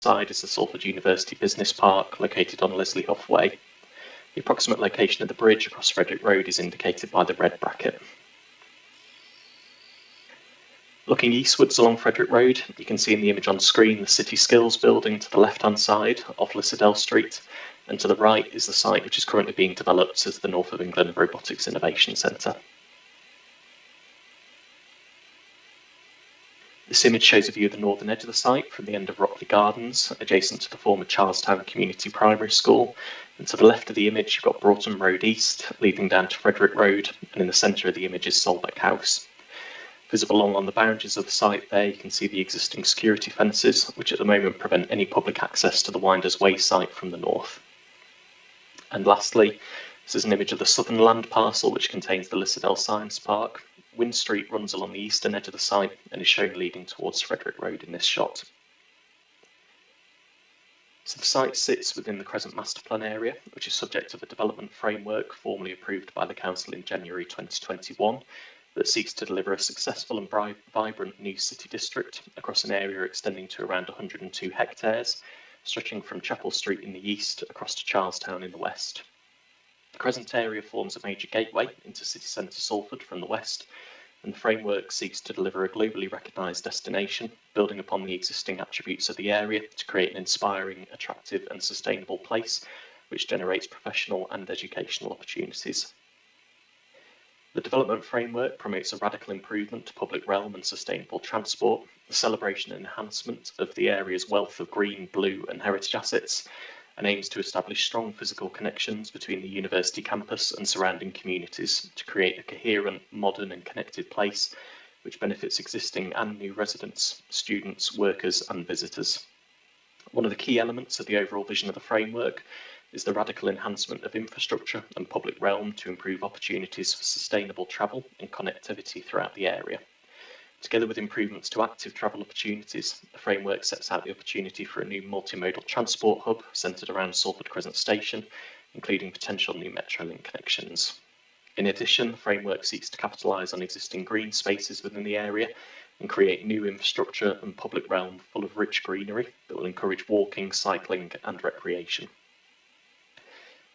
side is the Salford University Business Park, located on Leslie Huff Way. The approximate location of the bridge across Frederick Road is indicated by the red bracket. Looking eastwards along Frederick Road, you can see in the image on screen the City Skills building to the left-hand side off Lissadell Street, and to the right is the site which is currently being developed as the North of England Robotics Innovation Centre. This image shows a view of the northern edge of the site from the end of Rockley Gardens, adjacent to the former Charlestown Community Primary School, and to the left of the image you've got Broughton Road East, leading down to Frederick Road, and in the centre of the image is Solbeck House. Visible along the boundaries of the site there, you can see the existing security fences, which at the moment prevent any public access to the Winders Way site from the north. And lastly, this is an image of the southern land parcel which contains the Lissadell Science Park. Wynn Street runs along the eastern edge of the site and is shown leading towards Frederick Road in this shot. So the site sits within the Crescent Master Plan area, which is subject to the development framework formally approved by the Council in January 2021, that seeks to deliver a successful and vibrant new city district across an area extending to around 102 hectares, stretching from Chapel Street in the east across to Charlestown in the west. The Crescent area forms a major gateway into city centre Salford from the west, and the framework seeks to deliver a globally recognised destination, building upon the existing attributes of the area to create an inspiring, attractive and sustainable place which generates professional and educational opportunities. The development framework promotes a radical improvement to public realm and sustainable transport, the celebration and enhancement of the area's wealth of green, blue and heritage assets, and aims to establish strong physical connections between the university campus and surrounding communities to create a coherent, modern and connected place which benefits existing and new residents, students, workers and visitors. One of the key elements of the overall vision of the framework is the radical enhancement of infrastructure and public realm to improve opportunities for sustainable travel and connectivity throughout the area. Together with improvements to active travel opportunities, the framework sets out the opportunity for a new multimodal transport hub centred around Salford Crescent Station, including potential new Metrolink connections. In addition, the framework seeks to capitalise on existing green spaces within the area and create new infrastructure and public realm full of rich greenery that will encourage walking, cycling and recreation.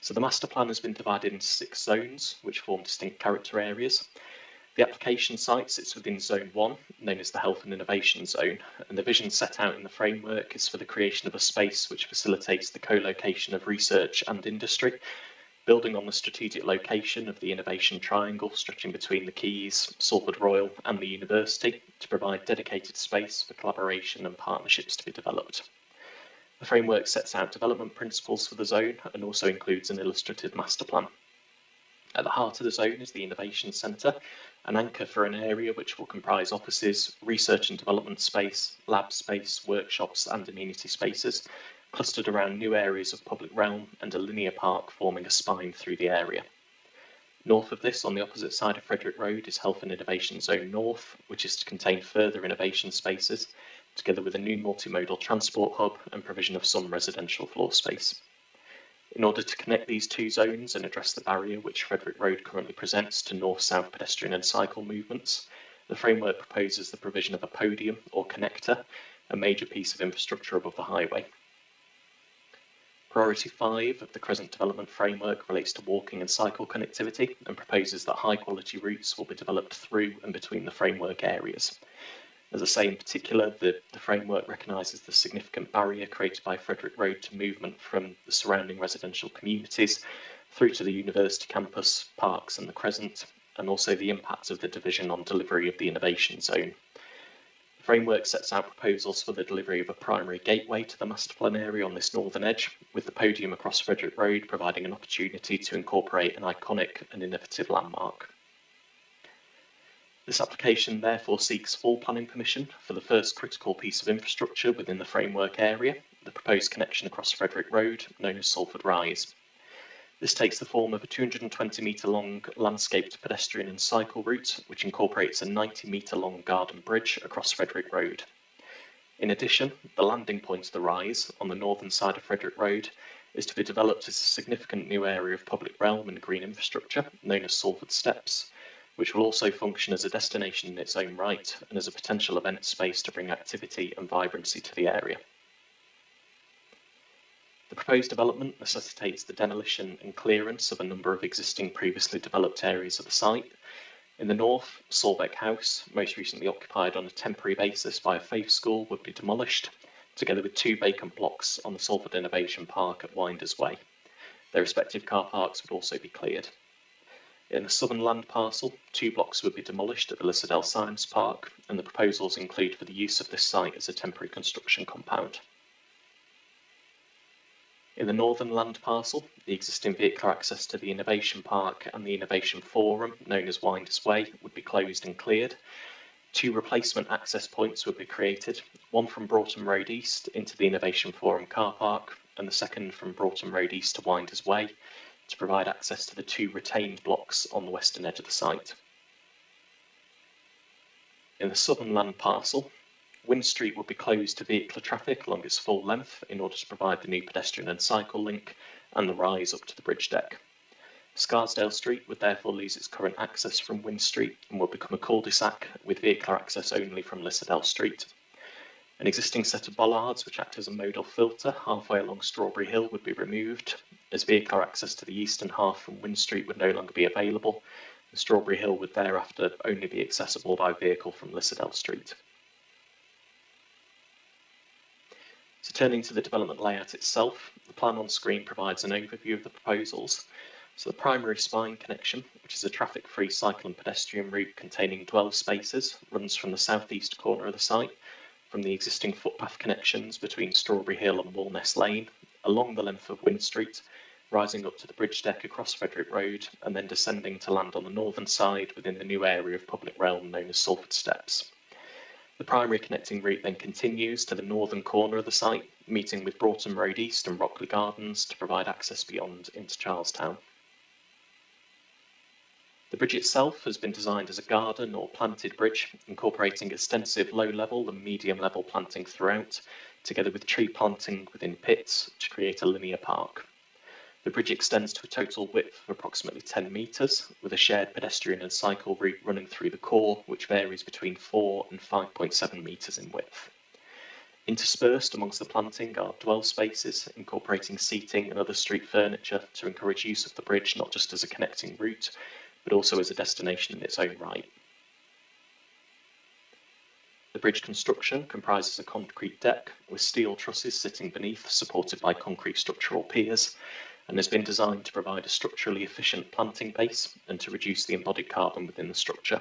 So the master plan has been divided into 6 zones, which form distinct character areas. The application site sits within Zone 1, known as the Health and Innovation Zone, and the vision set out in the framework is for the creation of a space which facilitates the co-location of research and industry, building on the strategic location of the innovation triangle stretching between the Quays, Salford Royal and the university to provide dedicated space for collaboration and partnerships to be developed. The framework sets out development principles for the zone and also includes an illustrative master plan. At the heart of the zone is the Innovation Centre, an anchor for an area which will comprise offices, research and development space, lab space, workshops and amenity spaces, clustered around new areas of public realm and a linear park forming a spine through the area. North of this, on the opposite side of Frederick Road, is Health and Innovation Zone North, which is to contain further innovation spaces, together with a new multimodal transport hub and provision of some residential floor space. In order to connect these 2 zones and address the barrier which Frederick Road currently presents to north-south pedestrian and cycle movements, the framework proposes the provision of a podium or connector, a major piece of infrastructure above the highway. Priority 5 of the Crescent Development Framework relates to walking and cycle connectivity and proposes that high-quality routes will be developed through and between the framework areas. As I say, in particular, the framework recognises the significant barrier created by Frederick Road to movement from the surrounding residential communities through to the university campus, parks and the Crescent, and also the impact of the division on delivery of the innovation zone. The framework sets out proposals for the delivery of a primary gateway to the master plan area on this northern edge, with the podium across Frederick Road providing an opportunity to incorporate an iconic and innovative landmark. This application therefore seeks full planning permission for the first critical piece of infrastructure within the framework area, the proposed connection across Frederick Road, known as Salford Rise. This takes the form of a 220 metre long landscaped pedestrian and cycle route, which incorporates a 90 metre long garden bridge across Frederick Road. In addition, the landing point of the Rise, on the northern side of Frederick Road, is to be developed as a significant new area of public realm and green infrastructure, known as Salford Steps, which will also function as a destination in its own right and as a potential event space to bring activity and vibrancy to the area. The proposed development necessitates the demolition and clearance of a number of existing previously developed areas of the site. In the north, Solbeck House, most recently occupied on a temporary basis by a faith school, would be demolished, together with 2 vacant blocks on the Salford Innovation Park at Winders Way. Their respective car parks would also be cleared. In the southern land parcel, 2 blocks would be demolished at the Lissadell Science Park, and the proposals include for the use of this site as a temporary construction compound. In the northern land parcel, the existing vehicular access to the Innovation Park and the Innovation Forum, known as Winders Way, would be closed and cleared. 2 replacement access points would be created, one from Broughton Road East into the Innovation Forum car park, and the second from Broughton Road East to Winders Way, to provide access to the 2 retained blocks on the western edge of the site. In the southern land parcel, Wynn Street would be closed to vehicular traffic along its full length in order to provide the new pedestrian and cycle link and the rise up to the bridge deck. Scarsdale Street would therefore lose its current access from Wynn Street and would become a cul-de-sac with vehicular access only from Lissadell Street. An existing set of bollards which act as a modal filter halfway along Strawberry Hill would be removed, as vehicular access to the eastern half from Wynn Street would no longer be available, and Strawberry Hill would thereafter only be accessible by vehicle from Lissadell Street. So turning to the development layout itself, the plan on screen provides an overview of the proposals. So the primary spine connection, which is a traffic-free cycle and pedestrian route containing 12 spaces, runs from the southeast corner of the site, from the existing footpath connections between Strawberry Hill and Walness Lane, along the length of Wynn Street, rising up to the bridge deck across Frederick Road, and then descending to land on the northern side within the new area of public realm known as Salford Steps. The primary connecting route then continues to the northern corner of the site, meeting with Broughton Road East and Rockley Gardens to provide access beyond into Charlestown. The bridge itself has been designed as a garden or planted bridge, incorporating extensive low-level and medium-level planting throughout, together with tree planting within pits to create a linear park. The bridge extends to a total width of approximately 10 metres, with a shared pedestrian and cycle route running through the core, which varies between 4 and 5.7 metres in width. Interspersed amongst the planting are dwell spaces, incorporating seating and other street furniture to encourage use of the bridge not just as a connecting route, but also as a destination in its own right. The bridge construction comprises a concrete deck with steel trusses sitting beneath, supported by concrete structural piers, and has been designed to provide a structurally efficient planting base and to reduce the embodied carbon within the structure.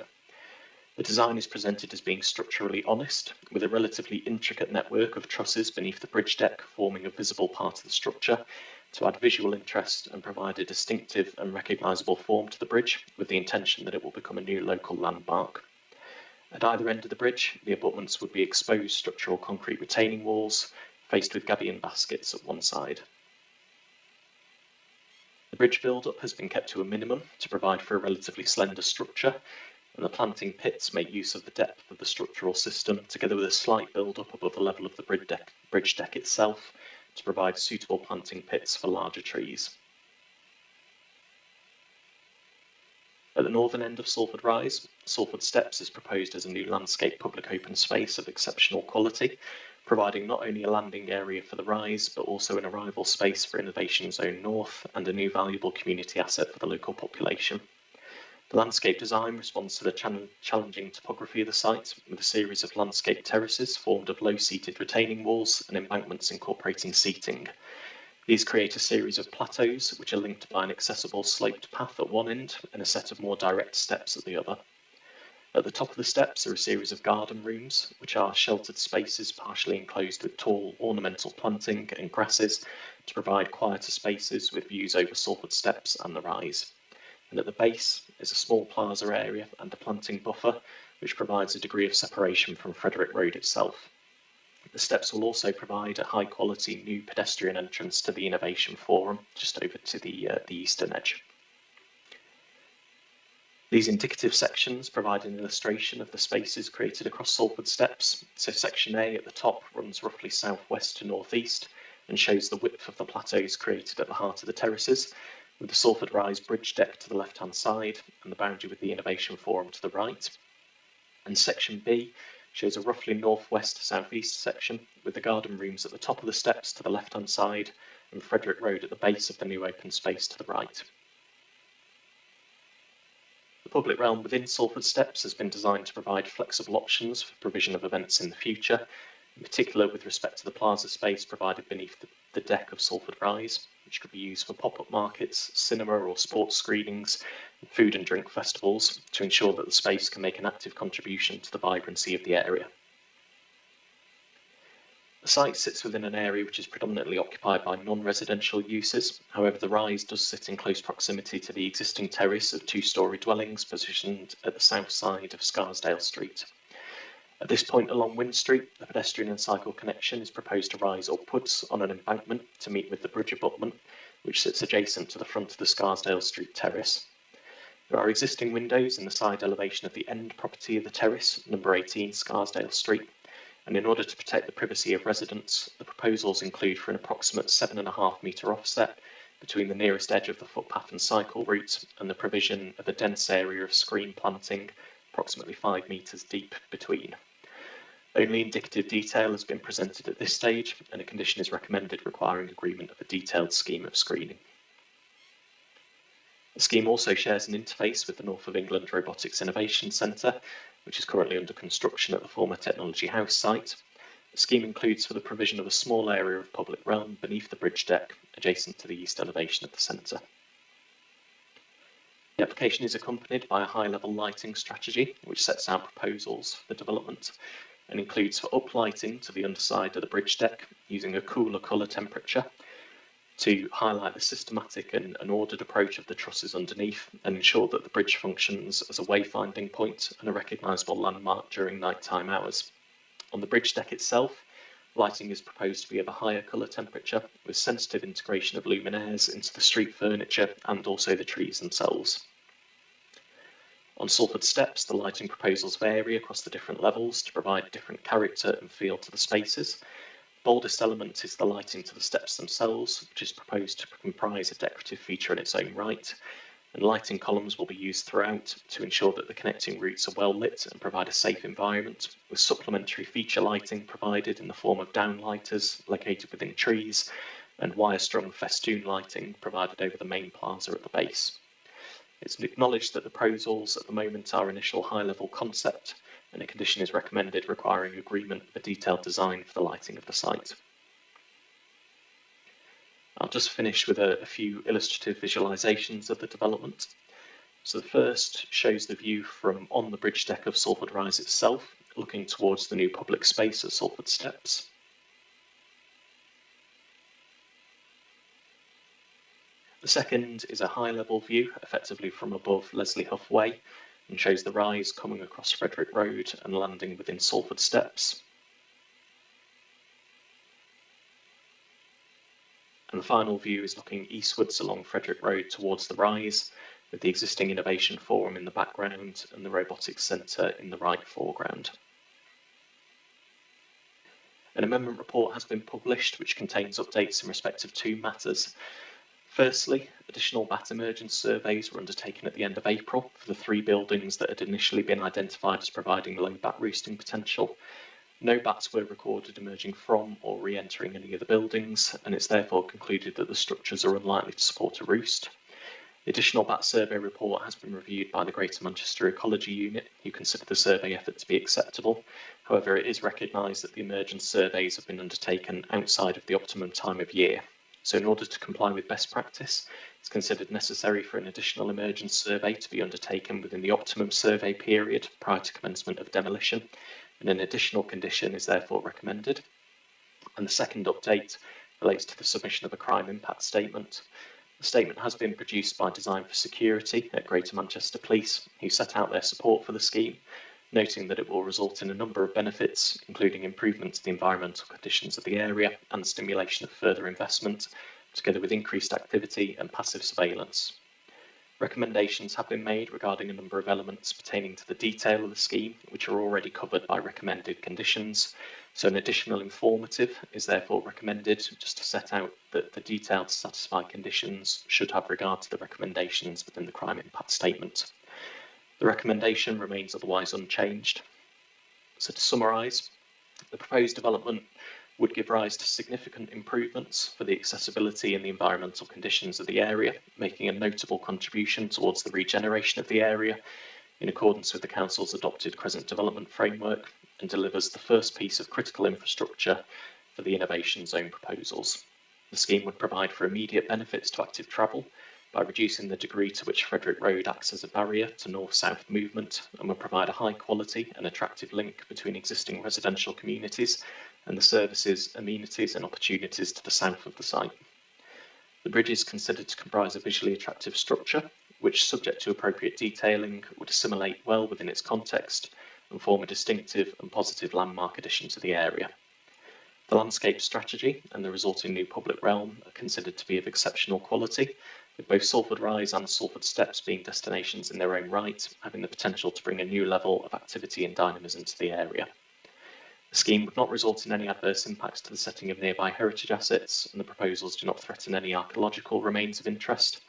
The design is presented as being structurally honest, with a relatively intricate network of trusses beneath the bridge deck forming a visible part of the structure to add visual interest and provide a distinctive and recognisable form to the bridge, with the intention that it will become a new local landmark. At either end of the bridge, the abutments would be exposed structural concrete retaining walls, faced with gabion baskets at one side. The bridge build-up has been kept to a minimum to provide for a relatively slender structure, and the planting pits make use of the depth of the structural system, together with a slight build-up above the level of the bridge deck itself, to provide suitable planting pits for larger trees. At the northern end of Salford Rise, Salford Steps is proposed as a new landscape public open space of exceptional quality, providing not only a landing area for the rise, but also an arrival space for Innovation Zone North and a new valuable community asset for the local population. The landscape design responds to the challenging topography of the site, with a series of landscape terraces formed of low-seated retaining walls and embankments incorporating seating. These create a series of plateaus which are linked by an accessible sloped path at one end and a set of more direct steps at the other. At the top of the steps are a series of garden rooms, which are sheltered spaces partially enclosed with tall ornamental planting and grasses to provide quieter spaces with views over Salford Steps and the rise. And at the base is a small plaza area and a planting buffer, which provides a degree of separation from Frederick Road itself. The steps will also provide a high-quality new pedestrian entrance to the Innovation Forum, just over to the eastern edge. These indicative sections provide an illustration of the spaces created across Salford Steps. So section A at the top runs roughly southwest to northeast and shows the width of the plateaus created at the heart of the terraces, with the Salford Rise bridge deck to the left-hand side and the boundary with the Innovation Forum to the right. And section B shows a roughly northwest-southeast section, with the garden rooms at the top of the steps to the left-hand side and Frederick Road at the base of the new open space to the right. The public realm within Salford Steps has been designed to provide flexible options for provision of events in the future, in particular with respect to the plaza space provided beneath the deck of Salford Rise, which could be used for pop-up markets, cinema or sports screenings, and food and drink festivals to ensure that the space can make an active contribution to the vibrancy of the area. The site sits within an area which is predominantly occupied by non-residential uses. However, the rise does sit in close proximity to the existing terrace of two-storey dwellings positioned at the south side of Scarsdale Street. At this point along Wynn Street, the pedestrian and cycle connection is proposed to rise upwards on an embankment to meet with the bridge abutment, which sits adjacent to the front of the Scarsdale Street terrace. There are existing windows in the side elevation of the end property of the terrace, number 18 Scarsdale Street, and in order to protect the privacy of residents, the proposals include for an approximate 7.5 metre offset between the nearest edge of the footpath and cycle route and the provision of a dense area of screen planting approximately 5 metres deep between. Only indicative detail has been presented at this stage, and a condition is recommended requiring agreement of a detailed scheme of screening. The scheme also shares an interface with the North of England Robotics Innovation Centre, which is currently under construction at the former Technology House site. The scheme includes for the provision of a small area of public realm beneath the bridge deck, adjacent to the east elevation of the centre. The application is accompanied by a high-level lighting strategy, which sets out proposals for the development, and includes for uplighting to the underside of the bridge deck using a cooler colour temperature to highlight the systematic and ordered approach of the trusses underneath and ensure that the bridge functions as a wayfinding point and a recognisable landmark during nighttime hours. On the bridge deck itself, lighting is proposed to be of a higher colour temperature with sensitive integration of luminaires into the street furniture and also the trees themselves. On Salford Steps, the lighting proposals vary across the different levels to provide different character and feel to the spaces. The boldest element is the lighting to the steps themselves, which is proposed to comprise a decorative feature in its own right, and lighting columns will be used throughout to ensure that the connecting routes are well lit and provide a safe environment, with supplementary feature lighting provided in the form of downlighters located within trees and wire-strung festoon lighting provided over the main plaza at the base. It's acknowledged that the proposals at the moment are initial high-level concept, and a condition is recommended requiring agreement of a detailed design for the lighting of the site. I'll just finish with a few illustrative visualisations of the development. So the first shows the view from on the bridge deck of Salford Rise itself, looking towards the new public space at Salford Steps. The second is a high-level view, effectively from above Leslie Huff Way, and shows the rise coming across Frederick Road and landing within Salford Steps. And the final view is looking eastwards along Frederick Road towards the rise, with the existing Innovation Forum in the background and the Robotics Centre in the right foreground. An amendment report has been published which contains updates in respect of two matters. Firstly, additional bat emergence surveys were undertaken at the end of April for the 3 buildings that had initially been identified as providing low bat roosting potential. No bats were recorded emerging from or re-entering any of the buildings, and it's therefore concluded that the structures are unlikely to support a roost. The additional bat survey report has been reviewed by the Greater Manchester Ecology Unit, who consider the survey effort to be acceptable. However, it is recognised that the emergence surveys have been undertaken outside of the optimum time of year. So in order to comply with best practice, it's considered necessary for an additional emergence survey to be undertaken within the optimum survey period prior to commencement of demolition, and an additional condition is therefore recommended. And the second update relates to the submission of a crime impact statement. The statement has been produced by Design for Security at Greater Manchester Police, who set out their support for the scheme, noting that it will result in a number of benefits, including improvement to the environmental conditions of the area and stimulation of further investment, together with increased activity and passive surveillance. Recommendations have been made regarding a number of elements pertaining to the detail of the scheme, which are already covered by recommended conditions. So an additional informative is therefore recommended just to set out that the detail to satisfy conditions should have regard to the recommendations within the crime impact statement. The recommendation remains otherwise unchanged. So to summarise, the proposed development would give rise to significant improvements for the accessibility and the environmental conditions of the area, making a notable contribution towards the regeneration of the area in accordance with the Council's adopted Crescent Development Framework, and delivers the first piece of critical infrastructure for the innovation zone proposals. The scheme would provide for immediate benefits to active travel by reducing the degree to which Frederick Road acts as a barrier to north-south movement, and would provide a high quality and attractive link between existing residential communities and the services, amenities and opportunities to the south of the site. The bridge is considered to comprise a visually attractive structure, which, subject to appropriate detailing, would assimilate well within its context and form a distinctive and positive landmark addition to the area. The landscape strategy and the resulting new public realm are considered to be of exceptional quality, with both Salford Rise and Salford Steps being destinations in their own right, having the potential to bring a new level of activity and dynamism to the area. The scheme would not result in any adverse impacts to the setting of nearby heritage assets, and the proposals do not threaten any archaeological remains of interest,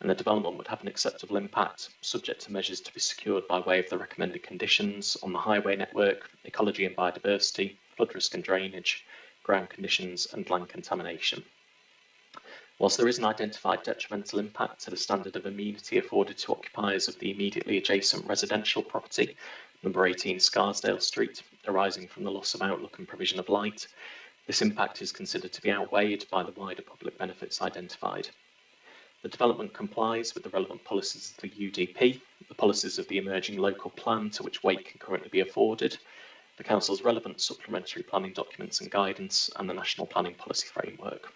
and the development would have an acceptable impact, subject to measures to be secured by way of the recommended conditions on the highway network, ecology and biodiversity, flood risk and drainage, ground conditions and land contamination. Whilst there is an identified detrimental impact to the standard of amenity afforded to occupiers of the immediately adjacent residential property, number 18 Scarsdale Street, arising from the loss of outlook and provision of light, this impact is considered to be outweighed by the wider public benefits identified. The development complies with the relevant policies of the UDP, the policies of the emerging local plan to which weight can currently be afforded, the Council's relevant supplementary planning documents and guidance, and the National Planning Policy Framework.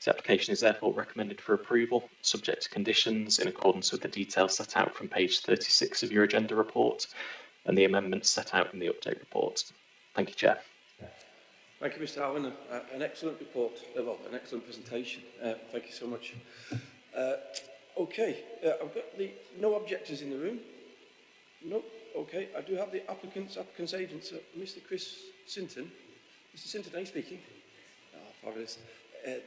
The application is therefore recommended for approval, subject to conditions in accordance with the details set out from page 36 of your agenda report and the amendments set out in the update report. Thank you, Chair. Thank you, Mr. Allen. An excellent report, well, an excellent presentation. Thank you so much. I've got no objectors in the room. No. Okay, I do have the applicant's agent, Mr. Crescent. Mr. Sinton, are you speaking? Oh, fabulous.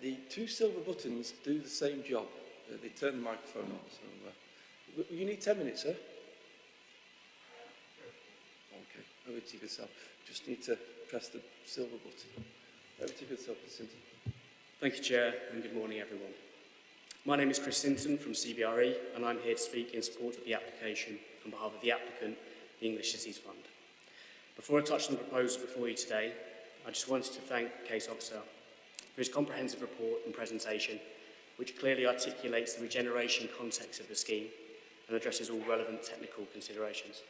The two silver buttons do the same job. They turn the microphone on. So, you need 10 minutes, sir? Okay, over to you yourself. Just need to press the silver button. Over to you yourself, Mr. Sinton. Thank you, Chair, and good morning, everyone. My name is Chris Sinton from CBRE, and I'm here to speak in support of the application on behalf of the applicant, the English Cities Fund. Before I touch on the proposal before you today, I just wanted to thank the case officer for his comprehensive report and presentation, which clearly articulates the regeneration context of the scheme and addresses all relevant technical considerations.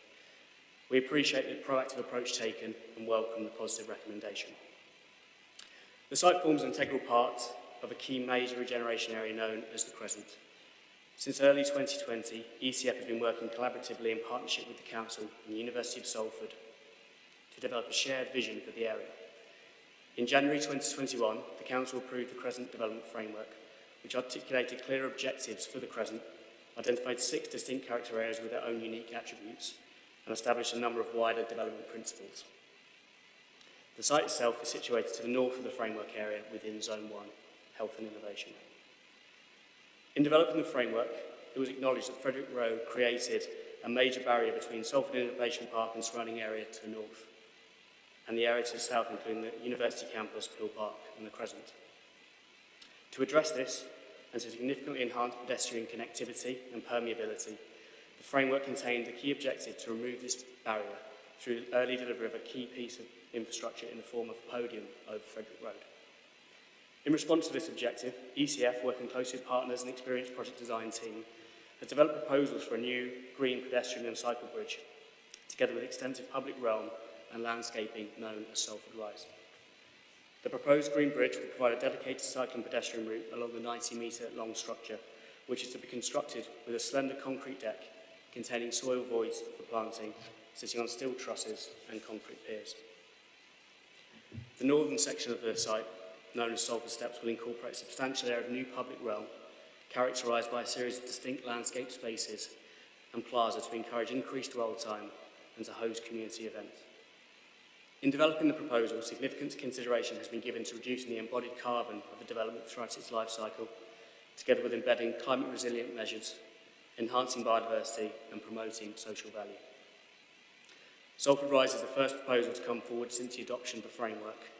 We appreciate the proactive approach taken and welcome the positive recommendation. The site forms an integral part of a key major regeneration area known as the Crescent. Since early 2020, ECF has been working collaboratively in partnership with the Council and the University of Salford to develop a shared vision for the area. In January 2021, the Council approved the Crescent Development Framework, which articulated clear objectives for the Crescent, identified 6 distinct character areas with their own unique attributes, and established a number of wider development principles. The site itself is situated to the north of the framework area within Zone 1, Health and Innovation. In developing the framework, it was acknowledged that Frederick Road created a major barrier between Salford Innovation Park and surrounding area to the north, and the area to the south, including the University campus, Pill Park and the Crescent. To address this, and to significantly enhance pedestrian connectivity and permeability, the framework contained a key objective to remove this barrier through the early delivery of a key piece of infrastructure in the form of a podium over Frederick Road. In response to this objective, ECF, working closely with partners and experienced project design team, has developed proposals for a new green pedestrian and cycle bridge, together with extensive public realm and landscaping known as Salford Rise. The proposed green bridge will provide a dedicated cycling pedestrian route along the 90-metre-long structure, which is to be constructed with a slender concrete deck containing soil voids for planting, sitting on steel trusses and concrete piers. The northern section of the site, known as Salford Steps, will incorporate a substantial area of new public realm, characterised by a series of distinct landscape spaces and plaza to encourage increased dwell time and to host community events. In developing the proposal, significant consideration has been given to reducing the embodied carbon of the development throughout its life cycle, together with embedding climate-resilient measures, enhancing biodiversity and promoting social value. Salford Rise is the first proposal to come forward since the adoption of the framework,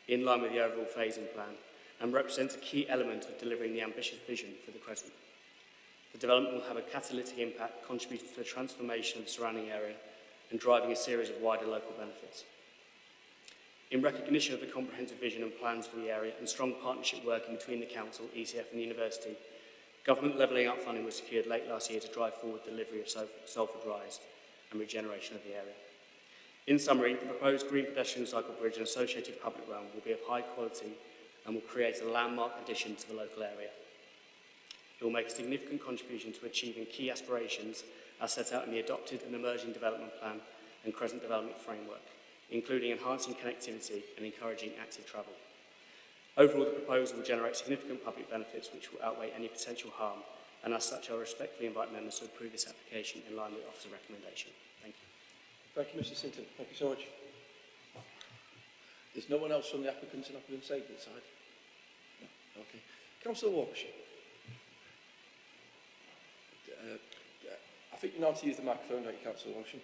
in line with the overall phasing plan, and represents a key element of delivering the ambitious vision for the Crescent. The development will have a catalytic impact, contributing to the transformation of the surrounding area and driving a series of wider local benefits. In recognition of the comprehensive vision and plans for the area and strong partnership working between the Council, ECF and the University, government levelling up funding was secured late last year to drive forward delivery of Salford Rise and regeneration of the area. In summary, the proposed green pedestrian cycle bridge and associated public realm will be of high quality and will create a landmark addition to the local area. It will make a significant contribution to achieving key aspirations as set out in the adopted and emerging development plan and Crescent development framework, including enhancing connectivity and encouraging active travel. Overall, the proposal will generate significant public benefits which will outweigh any potential harm, and as such I respectfully invite members to approve this application in line with the Officer's recommendation. Thank you. Thank you, Mr. Sinton. Thank you so much. There's no one else from the applicants and applicant's agent side? No. Okay. Councillor Walkershire. I think you know how to use the microphone, don't you, Councillor Walkershire?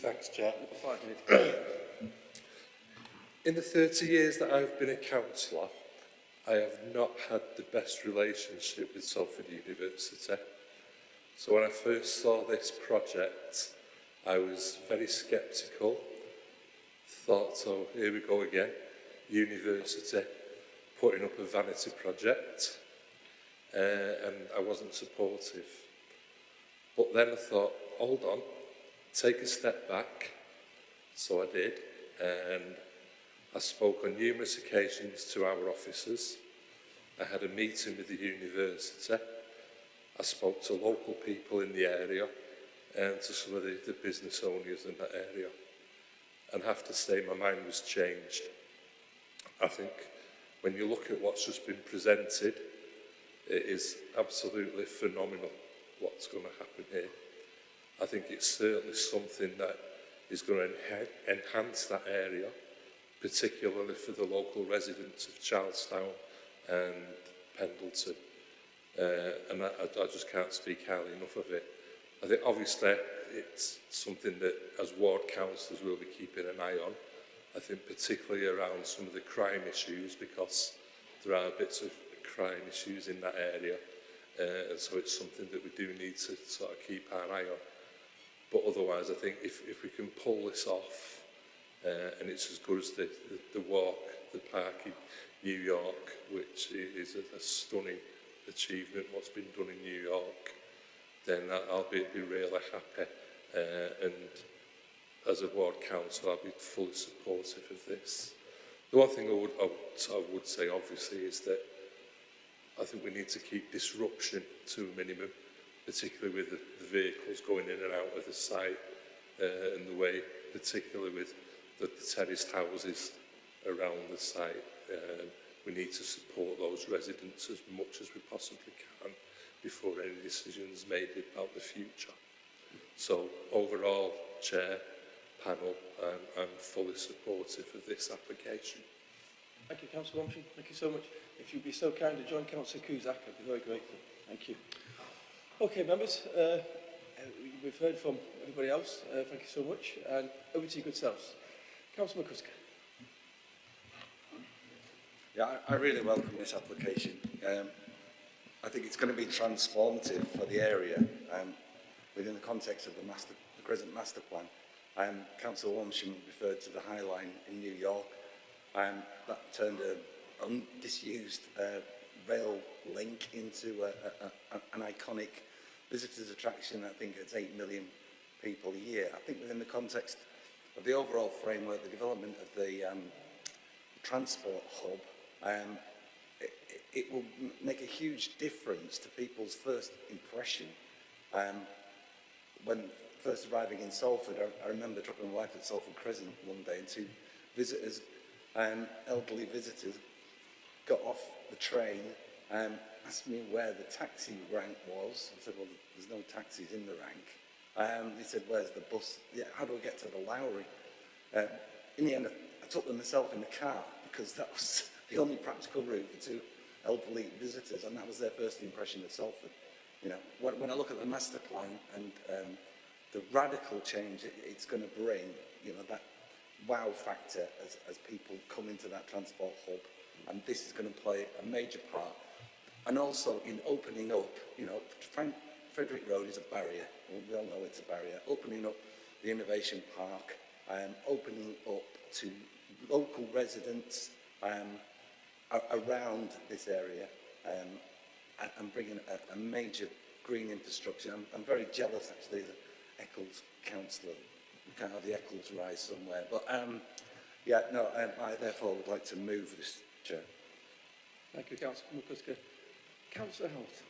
Thanks, Chair. 5 minutes. In the 30 years that I've been a councillor, I have not had the best relationship with Salford University. So when I first saw this project, I was very sceptical. Thought, oh, here we go again. University putting up a vanity project. And I wasn't supportive. But then I thought, hold on, take a step back. So I did, and I spoke on numerous occasions to our officers. I had a meeting with the university. I spoke to local people in the area and to some of the business owners in that area. And I have to say my mind was changed. I think when you look at what's just been presented, it is absolutely phenomenal what's going to happen here. I think it's certainly something that is going to enhance that area, particularly for the local residents of Charlestown and Pendleton. And I just can't speak highly enough of it. I think obviously it's something that as ward councillors we'll be keeping an eye on. I think particularly around some of the crime issues, because there are bits of crime issues in that area. And so it's something that we do need to sort of keep our eye on. But otherwise, I think if we can pull this off, and it's as good as the walk, the park in New York, which is a stunning achievement, what's been done in New York, then I'll be really happy. And as a ward council, I'll be fully supportive of this. The one thing I would say, obviously, is that I think we need to keep disruption to a minimum, particularly with the vehicles going in and out of the site, and the way, particularly with the terraced houses around the site. We need to support those residents as much as we possibly can before any decisions made about the future. So overall, Chair, panel, I'm fully supportive of this application. Thank you, Councillor Walkershire. Thank you so much. If you'd be so kind to join Councillor Cusack, I'd be very grateful. Thank you. Okay, members, we've heard from everybody else. Thank you so much. And over to your good selves. Councillor McCusker. Yeah, I really welcome this application. I think it's going to be transformative for the area within the context of the Crescent Master Plan. Councillor Walkershire referred to the High Line in New York. That turned an disused rail link into an iconic visitors attraction. I think it's 8 million people a year. I think within the context of the overall framework, the development of the transport hub, it will make a huge difference to people's first impression. When first arriving in Salford, I remember dropping my wife at Salford Crescent one day, and two visitors, elderly visitors, got off the train and asked me where the taxi rank was. I said, well, there's no taxis in the rank. He said, where's the bus? Yeah, how do I get to the Lowry? In the end, I took them myself in the car, because that was the only practical route for two elderly visitors, and that was their first impression of Salford. You know, when I look at the master plan and the radical change it's going to bring, you know, that wow factor as people come into that transport hub, and this is going to play a major part. And also in opening up, you know, Frederick Road is a barrier. We all know it's a barrier. Opening up the Innovation Park, opening up to local residents around this area, and bringing a major green infrastructure. I'm very jealous, actually, that Eccles councillor, we can't have the Eccles rise somewhere. But yeah, no, I therefore would like to move this, Chair. Thank you, Councillor McCusker. Councillor Holt.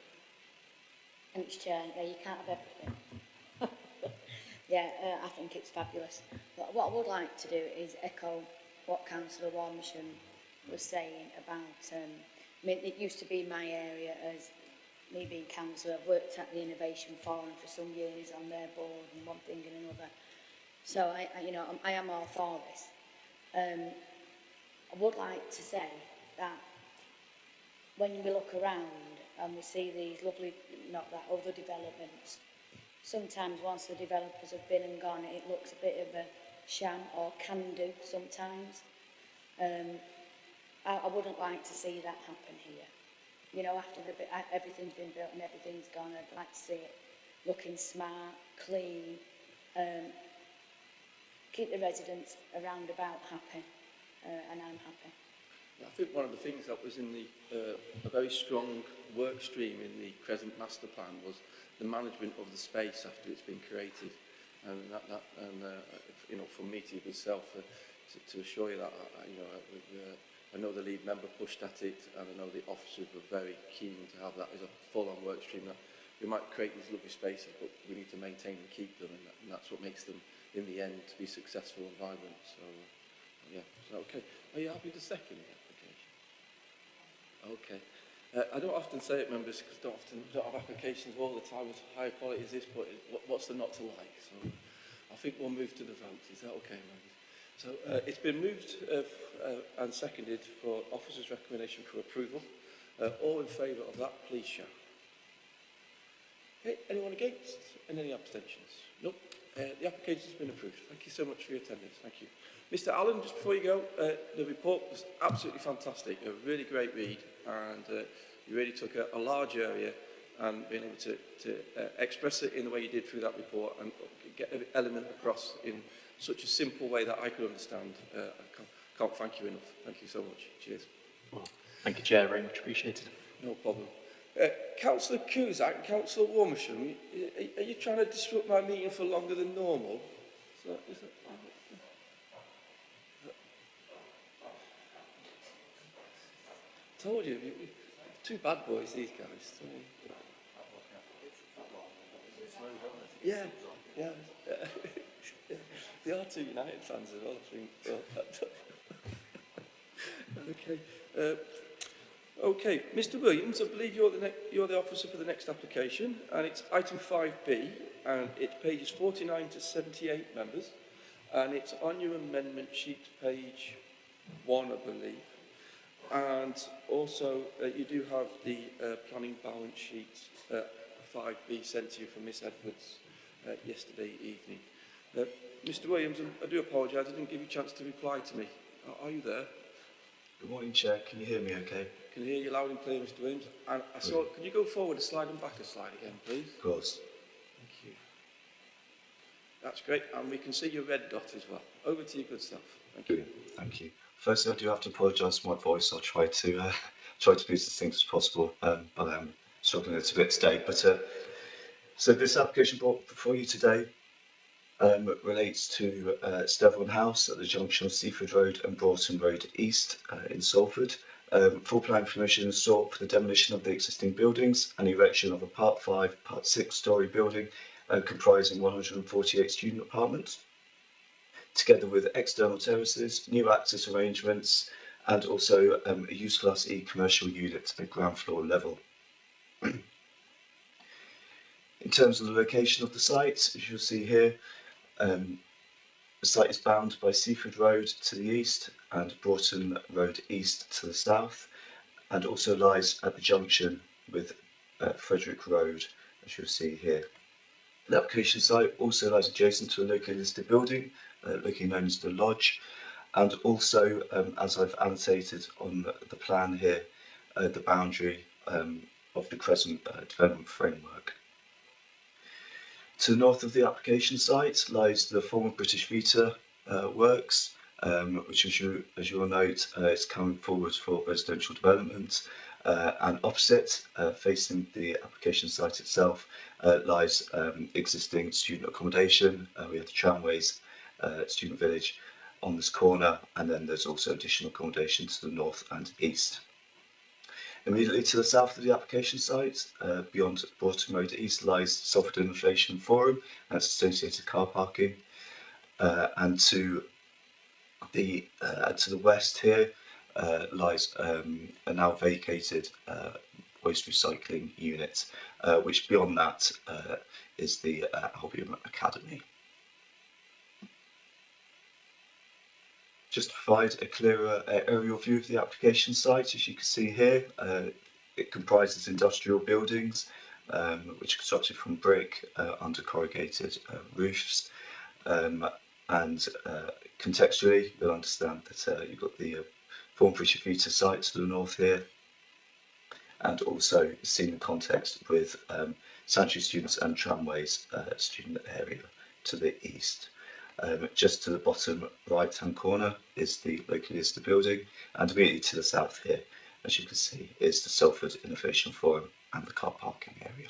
Thanks, Chair. Yeah, you can't have everything. Yeah, I think it's fabulous. But what I would like to do is echo what Councillor Warmsham was saying about, I mean, it used to be my area as me being councillor. I've worked at the Innovation Forum for some years on their board and one thing and another. So, I am all for this. I would like to say that when we look around and we see these lovely, not that, other developments, sometimes once the developers have been and gone, it looks a bit of a sham or can do sometimes. I wouldn't like to see that happen here. You know, after everything's been built and everything's gone, I'd like to see it looking smart, clean, keep the residents around about happy, and I'm happy. I think one of the things that was in the a very strong work stream in the Crescent master plan was the management of the space after it's been created, and you know, from me to yourself to assure you that I know the lead member pushed at it, and I know the officers were very keen to have that as a full-on work stream. That we might create these lovely spaces, but we need to maintain and keep them, and that's what makes them, in the end, to be successful and vibrant. So, yeah, so okay. Are you happy to second the application? Okay. I don't often say it, members, because don't have applications all the time as high quality as this, but what's there not to like? So I think we'll move to the vote. Is that okay, members? So it's been moved and seconded for officer's recommendation for approval. All in favour of that, please show. Okay, anyone against? And any abstentions? Nope. The application has been approved. Thank you so much for your attendance. Thank you. Mr. Allen, just before you go, the report was absolutely fantastic. A really great read, and you really took a large area and being able to express it in the way you did through that report and get every element across in such a simple way that I could understand. I can't thank you enough. Thank you so much. Cheers. Well, thank you, Chair. Very much appreciated. No problem. Councillor Cusack and Councillor Warmsham, are you trying to disrupt my meeting for longer than normal? Is that, told you, two bad boys, these guys. Yeah. They are two United fans as well, I think. Okay. Okay, Mr. Williams, I believe you're the officer for the next application, and it's item 5B, and it's pages 49 to 78, members, and it's on your amendment sheet, page 1, I believe. And also, you do have the planning balance sheet 5B sent to you from Miss Edwards yesterday evening. Mr. Williams, I do apologise, I didn't give you a chance to reply to me. Are you there? Good morning, Chair. Can you hear me okay? Can hear you loud and clear, Mr. Williams. And I saw, could you go forward a slide and back a slide again, please? Of course. Thank you. That's great, and we can see your red dot as well. Over to you, good stuff. Thank you. Thank you. Firstly, I do have to apologise for my voice. I'll try to be as succinct as possible, but I'm struggling a little bit today. But so this application brought before you today relates to Sterling House at the junction of Seaford Road and Broughton Road East in Salford. Full plan permission is sought for the demolition of the existing buildings and erection of a Part 5, Part 6 storey building comprising 148 student apartments, together with external terraces, new access arrangements, and also a use class E commercial unit at the ground floor level. In terms of the location of the site, as you'll see here, the site is bound by Seaford Road to the east and Broughton Road East to the south, and also lies at the junction with Frederick Road, as you'll see here. The application site also lies adjacent to a locally listed building, locally known as the Lodge, and also, as I've annotated on the plan here, the boundary of the Crescent development framework. To the north of the application site lies the former British Vita works, which, as you will note, is coming forward for residential development. And opposite, facing the application site itself, lies existing student accommodation. We have the tramways, student village on this corner, and then there's also additional accommodation to the north and east. Immediately to the south of the application site, beyond Broughton Road East, lies Salford Innovation Forum and its associated car parking. And to the west here lies a now vacated waste recycling unit, which beyond that is the Albion Academy. Just to provide a clearer aerial view of the application site, as you can see here, it comprises industrial buildings, which are constructed from brick under corrugated roofs. And contextually, you'll understand that you've got the former British Vita site to the north here, and also seen in context with sanctuary students and tramways student area to the east. Just to the bottom right hand corner is the locally listed building, and immediately to the south here, as you can see, is the Salford Innovation Forum and the car parking area.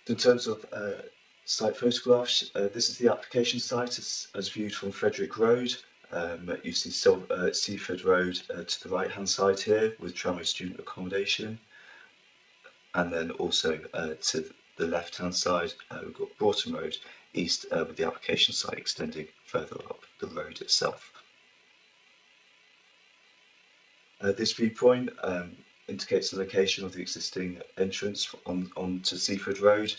In terms of site photographs, this is the application site as viewed from Frederick Road. You see Seaford Road to the right hand side here with tramway student accommodation, and then also to the left hand side we've got Broughton Road East with the application site extending further up the road itself. This viewpoint indicates the location of the existing entrance onto Seaford Road,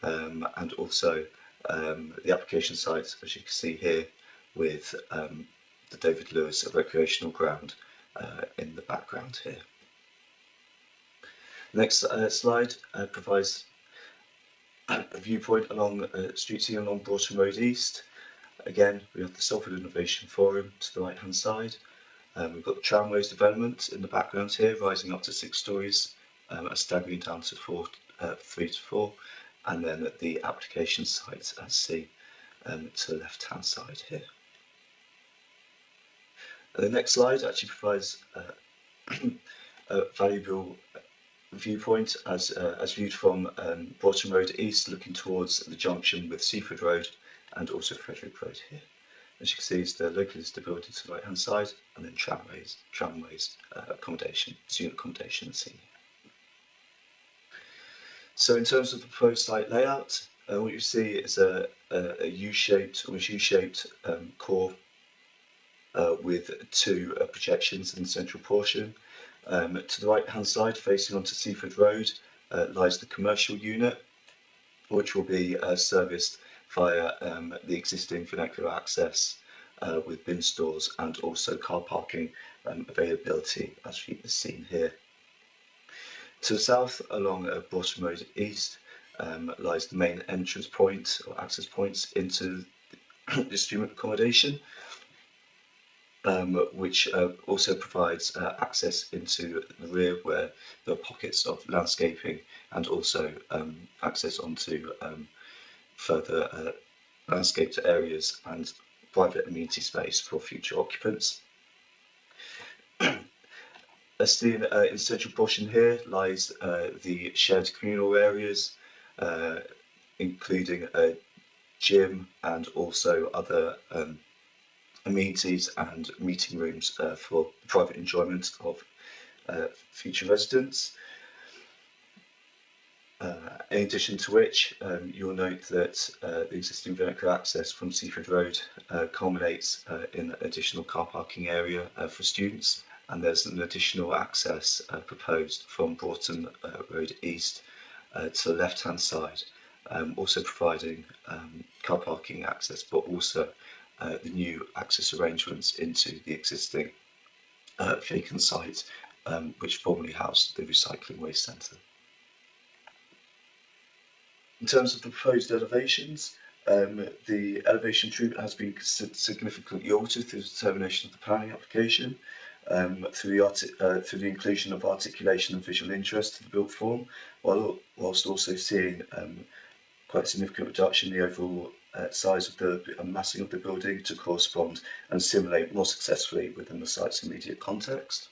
and also the application site, as you can see here, with the David Lewis recreational ground in the background here. The next slide provides a viewpoint along street scene along Broughton Road East. Again, we have the Salford Innovation Forum to the right hand side. We've got the tramways development in the background here, rising up to 6 stories, staggering down to 3 to 4, and then the application site as seen to the left hand side here. The next slide actually provides a valuable viewpoint as viewed from Broughton Road East, looking towards the junction with Seaford Road and also Frederick Road here. As you can see, it's the locally listed building to the right hand side, and then tramways accommodation, student accommodation seen here. So in terms of the proposed site layout, what you see is a U-shaped, almost U-shaped core with 2 projections in the central portion. To the right hand side, facing onto Seaford Road, lies the commercial unit, which will be serviced via the existing vernacular access with bin stores and also car parking availability, as is seen here. To the south, along Broughton Road East, lies the main entrance point or access points into the student accommodation, which also provides access into the rear where there are pockets of landscaping, and also access onto further landscaped areas and private amenity space for future occupants. As seen in the central portion here lies the shared communal areas, including a gym and also other amenities and meeting rooms for private enjoyment of future residents. In addition to which, you'll note that the existing vernacular access from Seaford Road culminates in an additional car parking area for students, and there's an additional access proposed from Broughton Road East to the left hand side, also providing car parking access, but also the new access arrangements into the existing vacant site, which formerly housed the recycling waste centre. In terms of the proposed elevations, the elevation treatment has been significantly altered through the determination of the planning application, through the inclusion of articulation and visual interest to the built form, whilst also seeing quite a significant reduction in the overall size of the massing of the building to correspond and simulate more successfully within the site's immediate context.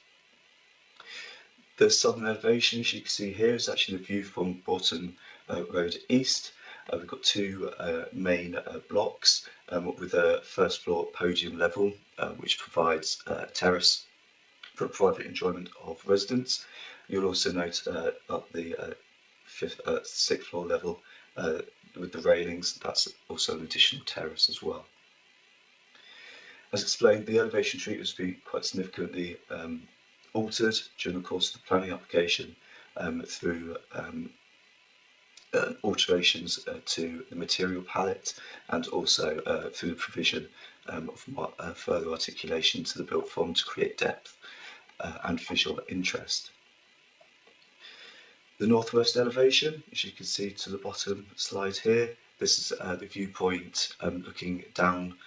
The southern elevation, as you can see here, is actually the view from Broughton Road East. We've got two main blocks with a first floor podium level, which provides terrace for private enjoyment of residents. You'll also note at the sixth floor level with the railings, that's also an additional terrace as well. As explained, the elevation treatment has been quite significantly altered during the course of the planning application through alterations to the material palette and also through the provision of further articulation to the built form to create depth and visual interest. The northwest elevation, as you can see to the bottom slide here, this is the viewpoint looking down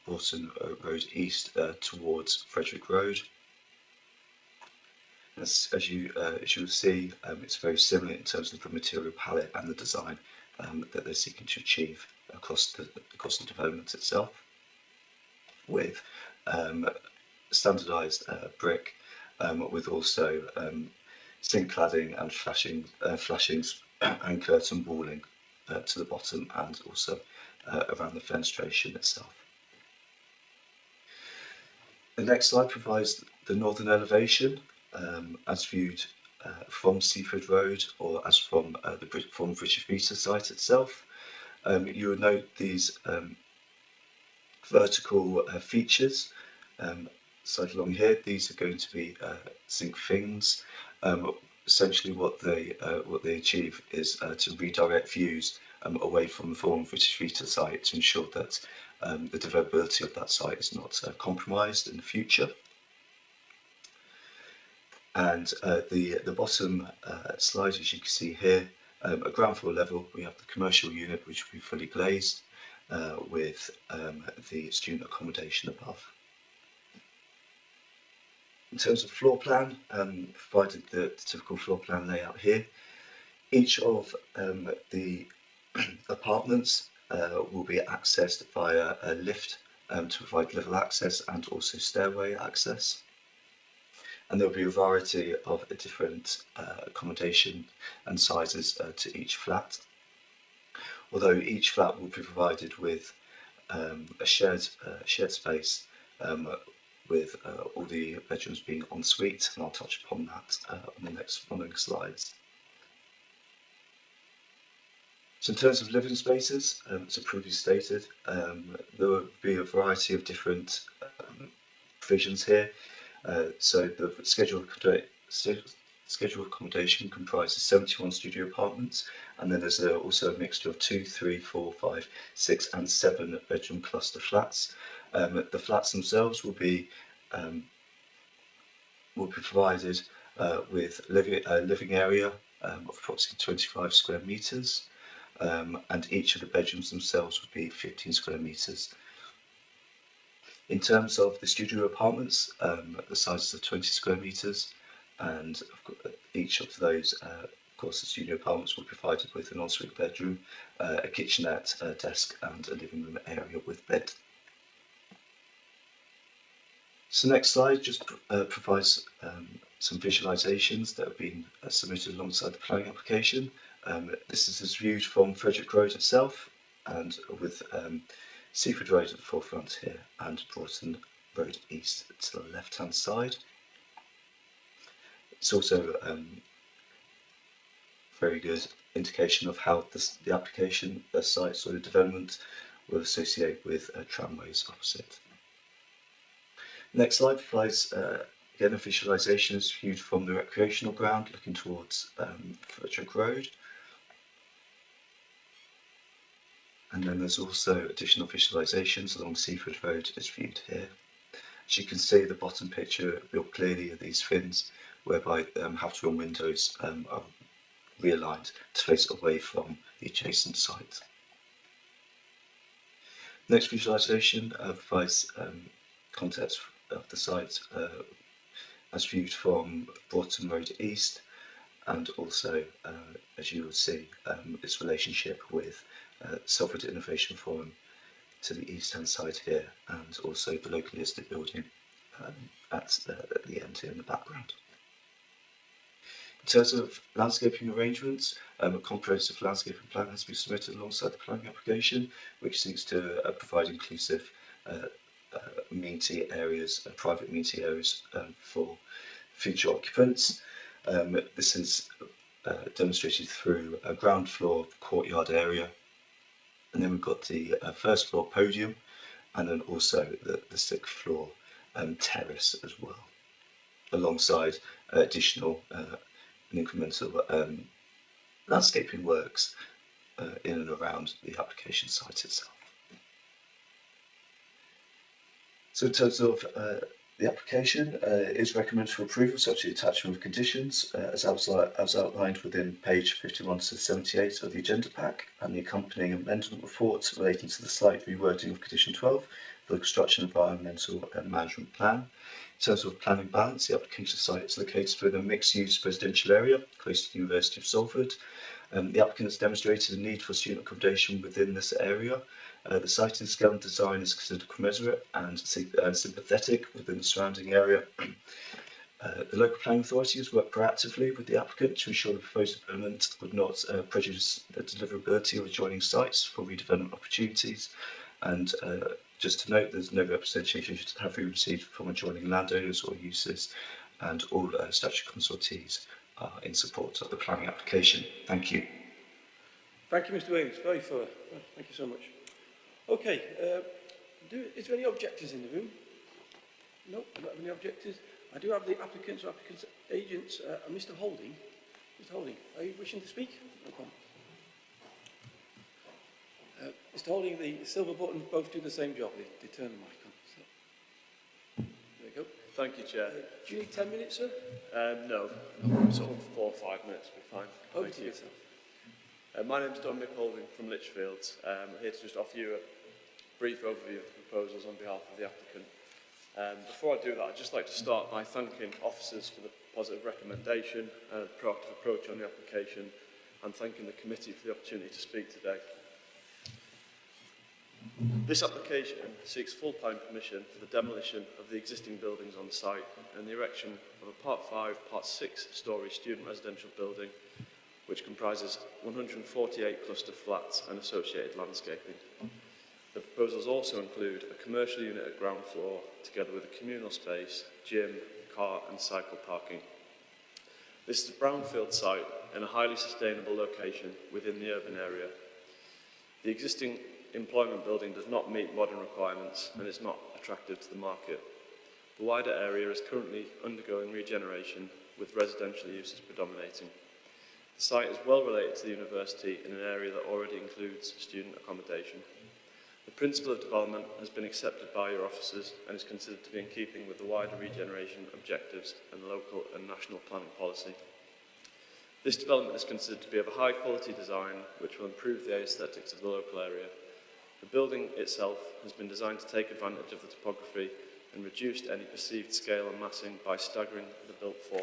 Broughton Road East towards Frederick Road. As you will see, it's very similar in terms of the material palette and the design that they're seeking to achieve across the development itself, with standardised brick, with also zinc cladding and flashings and curtain walling to the bottom and also around the fenestration itself. The next slide provides the northern elevation as viewed from Seaford Road or as from British Vita site itself. You will note these vertical features side along here. These are going to be zinc fins. Essentially what they achieve is to redirect views away from the former British Vita site to ensure that the developability of that site is not compromised in the future. And the bottom slide, as you can see here, at ground floor level, we have the commercial unit, which will be fully glazed with the student accommodation above. In terms of floor plan, provided the typical floor plan layout here, each of the apartments will be accessed via a lift to provide level access and also stairway access. And there will be a variety of different accommodation and sizes to each flat. Although each flat will be provided with a shared space with all the bedrooms being en suite, and I'll touch upon that on the next following slides. So in terms of living spaces, as I previously stated, there will be a variety of different provisions here. So the scheduled accommodation comprises 71 studio apartments, and then there's also a mixture of 2, 3, 4, 5, 6 and 7 bedroom cluster flats. The flats themselves will be provided with a living area of approximately 25 square metres, and each of the bedrooms themselves would be 15 square metres. In terms of the studio apartments, the sizes are 20 square metres, and each of those, of course, the studio apartments will be provided with an ensuite bedroom, a kitchenette, a desk and a living room area with bed. So the next slide just provides some visualisations that have been submitted alongside the planning application. This is as viewed from Frederick Road itself, and with Seaford Road at the forefront here and Broughton Road East to the left hand side. It's also very good indication of how the application, the site sort of development will associate with tramways opposite. Next slide provides again a visualisation as viewed from the recreational ground looking towards Frederick Road. And then there's also additional visualisations along Seaford Road as viewed here. As you can see, the bottom picture real clearly are these fins, whereby have-to-run windows are realigned to face away from the adjacent site. Next visualisation provides context of the site as viewed from Broughton Road East, and also, as you will see, its relationship with Salford Innovation Forum to the east-hand side here, and also the locally listed building at the end here in the background. In terms of landscaping arrangements, a comprehensive landscaping plan has been submitted alongside the planning application, which seeks to provide inclusive amenity areas, private amenity areas for future occupants. This is demonstrated through a ground floor courtyard area, and then we've got the first floor podium, and then also the sixth floor terrace as well, alongside additional and incremental landscaping works in and around the application site itself. So in terms of the application is recommended for approval, such as the attachment of conditions as outlined within page 51 to 78 of the agenda pack, and the accompanying amendment report relating to the slight rewording of condition 12 for the construction environmental management plan. In terms of planning balance, the application site is located within a mixed-use residential area close to the University of Salford. The applicant has demonstrated a need for student accommodation within this area. The site in scale and design is considered commensurate and sympathetic within the surrounding area. The local planning authority has worked proactively with the applicant to ensure the proposed development would not prejudice the deliverability of adjoining sites for redevelopment opportunities. And just to note, there's no representation have been received from adjoining landowners or users, and all statutory consultees are in support of the planning application. Thank you. Thank you, Mr. Williams. Very thorough. Thank you so much. Okay, is there any objectors in the room? No, I don't have any objectors. I do have the applicants or applicants' agents, Mr. Holding. Mr. Holding, are you wishing to speak? No problem. Mr. Holding, the silver buttons both do the same job. They turn the mic on. So. There you go. Thank you, Chair. Do you need 10 minutes, sir? No, sort of 4 or 5 minutes will be fine. Over Thank to you. yourself. My name is Dominic Holding from Lichfield. I'm here to just offer you a brief overview of the proposals on behalf of the applicant. Before I do that, I'd just like to start by thanking officers for the positive recommendation and proactive approach on the application, and thanking the committee for the opportunity to speak today. This application seeks full-time permission for the demolition of the existing buildings on the site and the erection of a Part 5, Part 6 storey student residential building, which comprises 148 cluster flats and associated landscaping. The proposals also include a commercial unit at ground floor, together with a communal space, gym, car and cycle parking. This is a brownfield site in a highly sustainable location within the urban area. The existing employment building does not meet modern requirements and is not attractive to the market. The wider area is currently undergoing regeneration, with residential uses predominating. The site is well related to the university in an area that already includes student accommodation. The principle of development has been accepted by your officers and is considered to be in keeping with the wider regeneration objectives and local and national planning policy. This development is considered to be of a high quality design which will improve the aesthetics of the local area. The building itself has been designed to take advantage of the topography and reduced any perceived scale and massing by staggering the built form.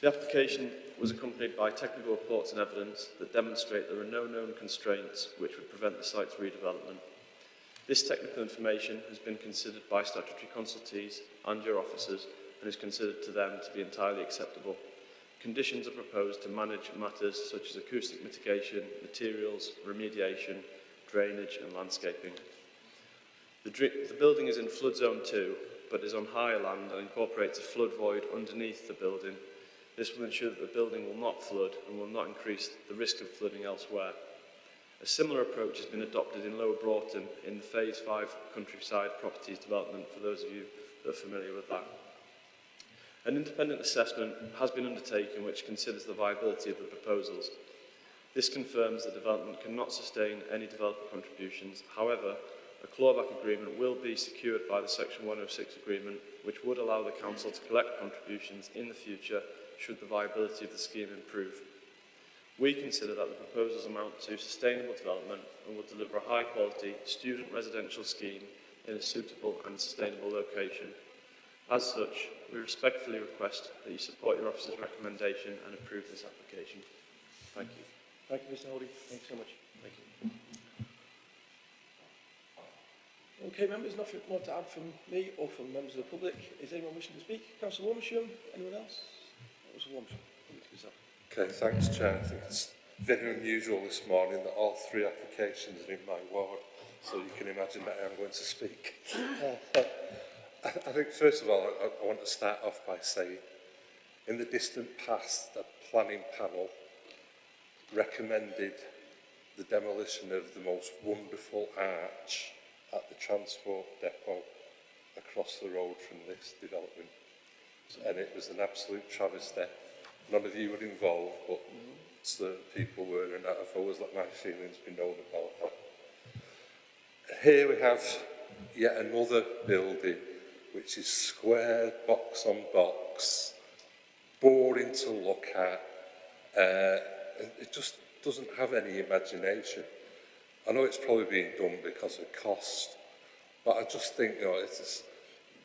The application was accompanied by technical reports and evidence that demonstrate there are no known constraints which would prevent the site's redevelopment. This technical information has been considered by statutory consultees and your officers and is considered to them to be entirely acceptable. Conditions are proposed to manage matters such as acoustic mitigation, materials, remediation, drainage and landscaping. The building is in flood zone 2, but is on higher land and incorporates a flood void underneath the building. This will ensure that the building will not flood and will not increase the risk of flooding elsewhere. A similar approach has been adopted in Lower Broughton in the Phase 5 countryside properties development, for those of you that are familiar with that. An independent assessment has been undertaken which considers the viability of the proposals. This confirms the development cannot sustain any developer contributions. However, a clawback agreement will be secured by the Section 106 agreement, which would allow the Council to collect contributions in the future should the viability of the scheme improve. We consider that the proposals amount to sustainable development and will deliver a high-quality student residential scheme in a suitable and sustainable location. As such, we respectfully request that you support your officer's recommendation and approve this application. Thank you. Thank you, Mr. Holding. Thanks so much. Thank you. Okay, members, nothing more to add from me or from members of the public. Is anyone wishing to speak? Councillor Warmsham? Anyone else? Councillor Warmsham. Okay, thanks, Chair. I think it's very unusual this morning that all three applications are in my ward, so you can imagine that I am going to speak. I think, first of all, I want to start off by saying, in the distant past, the planning panel recommended the demolition of the most wonderful arch at the transport depot across the road from this development. And it was an absolute travesty. None of you were involved, but certain people were, and I've always let my feelings be known about that. Here we have yet another building which is square, box on box, boring to look at. It just doesn't have any imagination. I know it's probably being done because of cost, but I just think,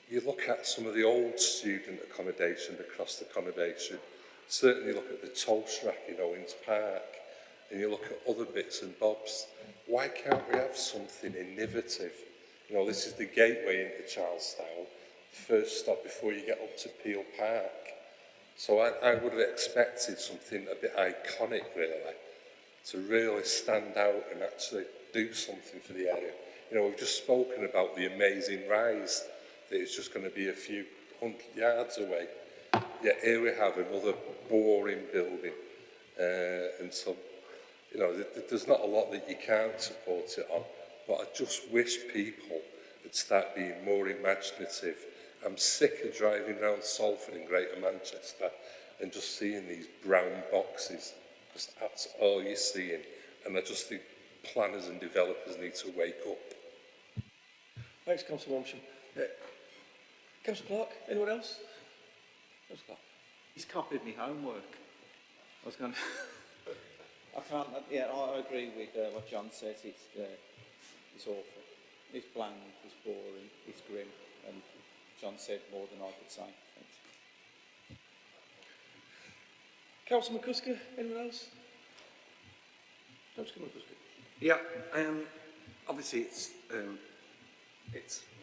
you look at some of the old student accommodation across the conurbation, certainly look at the toast rack in Owens Park, and you look at other bits and bobs. Why can't we have something innovative? This is the gateway into Charlestown, the first stop before you get up to Peel Park. So I would have expected something a bit iconic, really, to really stand out and actually do something for the area. We've just spoken about the amazing rise that is just going to be a few hundred yards away. Yet here we have another boring building, and so, there's not a lot that you can't support it on, but I just wish people would start being more imaginative. I'm sick of driving around Salford in Greater Manchester and just seeing these brown boxes, because that's all you're seeing. And I just think planners and developers need to wake up. Thanks, Councillor Warmsham. Councillor Clark, anyone else? Councillor Clark. He's copied me homework. I was going to... I agree with what John says. It's awful. It's bland, it's boring, it's grim, and John said more than I could say. Thanks. Councillor McCusker, anyone else? Councillor McCusker. Yeah, obviously it's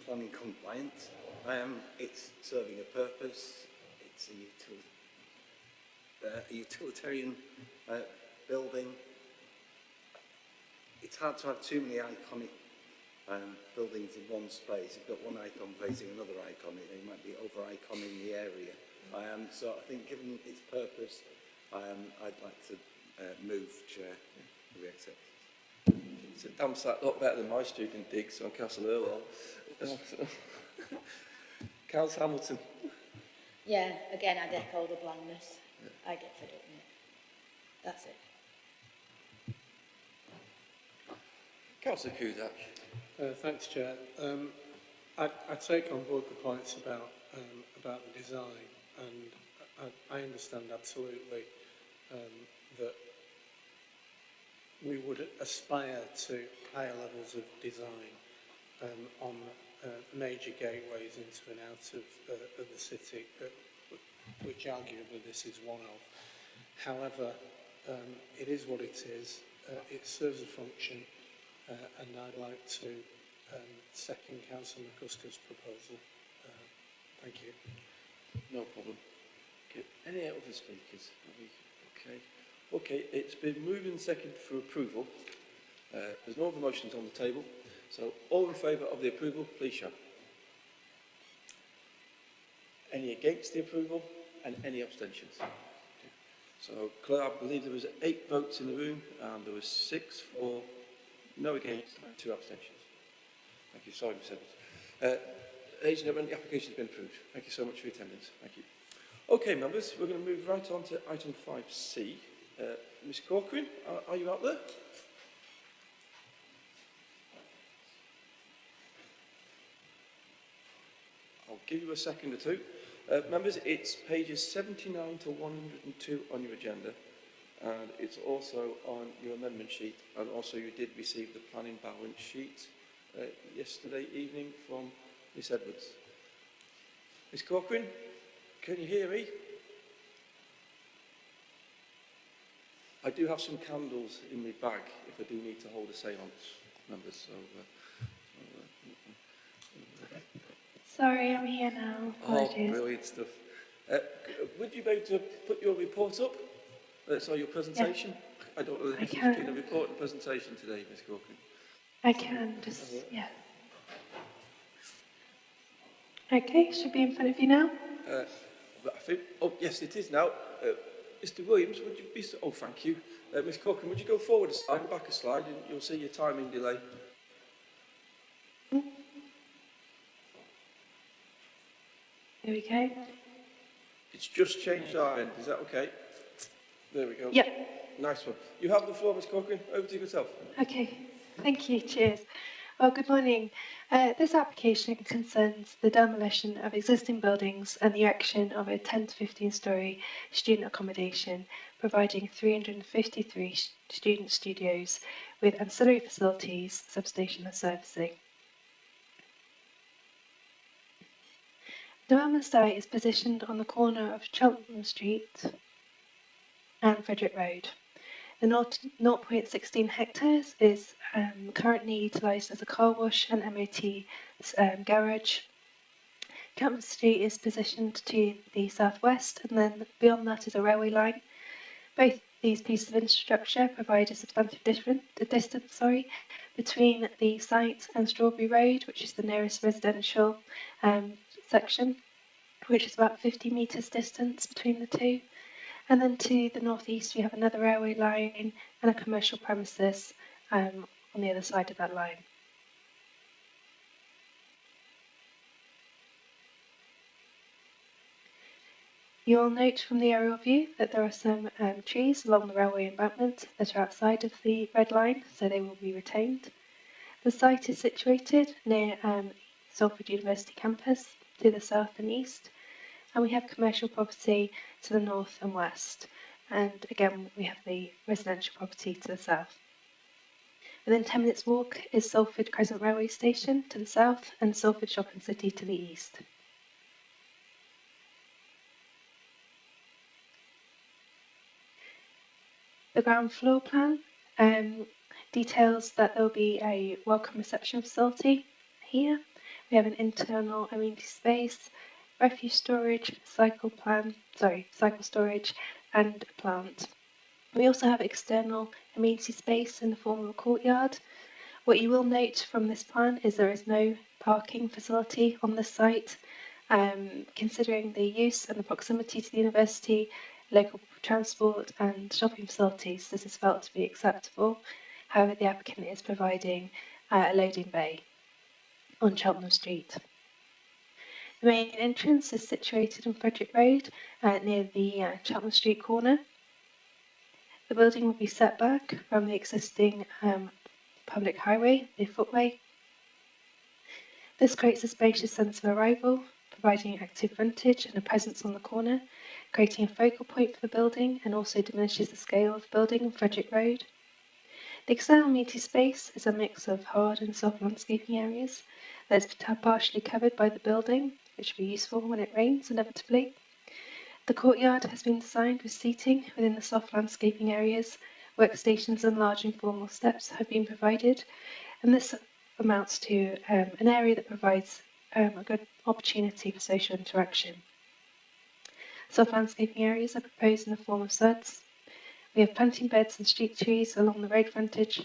planning compliant. It's serving a purpose. It's a utilitarian building. It's hard to have too many iconic buildings in one space. You've got one icon facing another icon. It might be over-iconing the area. So I think, given its purpose, I'd like to move, Chair. We accept. It's a damn sight lot better than my student digs on Castle Earl. Councillor Hamilton. Yeah, again, I'd echo the blandness. I get fed up with it. That's it. Councillor Cusack. Thanks, Chair. I take on board the points about the design, and I understand absolutely that we would aspire to higher levels of design on major gateways into and out of the city, which arguably this is one of. However, it is what it is. It serves a function, and I'd like to second Councillor McCusker's proposal. Thank you. No problem. Okay. Any other speakers? Okay, it's been moved and seconded for approval. There's no other motions on the table. So, all in favour of the approval, please shout. Any against the approval? And any abstentions? So, Claire, I believe there was 8 votes in the room, and there was 6 for no against, 2 abstentions. Thank you. Sorry, Mr. Evans. Ladies and gentlemen, the application has been approved. Thank you so much for your attendance. Thank you. Okay, members, we're going to move right on to item 5C. Ms. Corcoran, are you out there? I'll give you a second or two. Members, it's pages 79 to 102 on your agenda, and it's also on your amendment sheet, and also you did receive the planning balance sheet yesterday evening from Miss Edwards. Miss Corcoran, can you hear me? I do have some candles in my bag if I do need to hold a séance, members. Sorry, I'm here now. Apologies. Brilliant stuff. Would you be able to put your report up? Sorry, your presentation? I don't know if you've been a report and presentation today, Miss Corcoran. I can, yeah. Okay, should be in front of you now. I think, oh, yes, it is now. Mr. Williams, would you be... Oh, thank you. Miss Corcoran, would you go forward a slide and back a slide, and you'll see your timing delay. Here we go. It's just changed our end. Is that okay? There we go. Yep. Nice one. You have the floor, Miss Corcoran. Over to yourself. Okay, thank you. Cheers. Well, good morning. This application concerns the demolition of existing buildings and the erection of a 10 to 15 storey student accommodation, providing 353 student studios with ancillary facilities, substation and servicing. The development site is positioned on the corner of Cheltenham Street and Frederick Road. The 0.16 hectares is currently utilised as a car wash and MOT garage. Cheltenham Street is positioned to the southwest, and then beyond that is a railway line. Both these pieces of infrastructure provide a substantive distance between the site and Strawberry Road, which is the nearest residential section, which is about 50 metres distance between the two. And then to the northeast, we have another railway line and a commercial premises on the other side of that line. You'll note from the aerial view that there are some trees along the railway embankment that are outside of the red line, so they will be retained. The site is situated near Salford University campus to the south and east, and we have commercial property to the north and west, and again we have the residential property to the south. Within 10 minutes walk is Salford Crescent railway station to the south and Salford Shopping City to the east. The ground floor plan details that there will be a welcome reception facility here. We have an internal amenity space, refuse storage, cycle storage, and a plant. We also have external amenity space in the form of a courtyard. What you will note from this plan is there is no parking facility on this site. Considering the use and the proximity to the university, local transport and shopping facilities, this is felt to be acceptable. However, the applicant is providing a loading bay on Cheltenham Street. The main entrance is situated on Frederick Road near the Cheltenham Street corner. The building will be set back from the existing public highway, the footway. This creates a spacious sense of arrival, providing active frontage and a presence on the corner, creating a focal point for the building, and also diminishes the scale of the building on Frederick Road. The external amenity space is a mix of hard and soft landscaping areas that is partially covered by the building, which will be useful when it rains inevitably. The courtyard has been designed with seating within the soft landscaping areas. Workstations and large informal steps have been provided, and this amounts to an area that provides a good opportunity for social interaction. Soft landscaping areas are proposed in the form of suds. We have planting beds and street trees along the road frontage,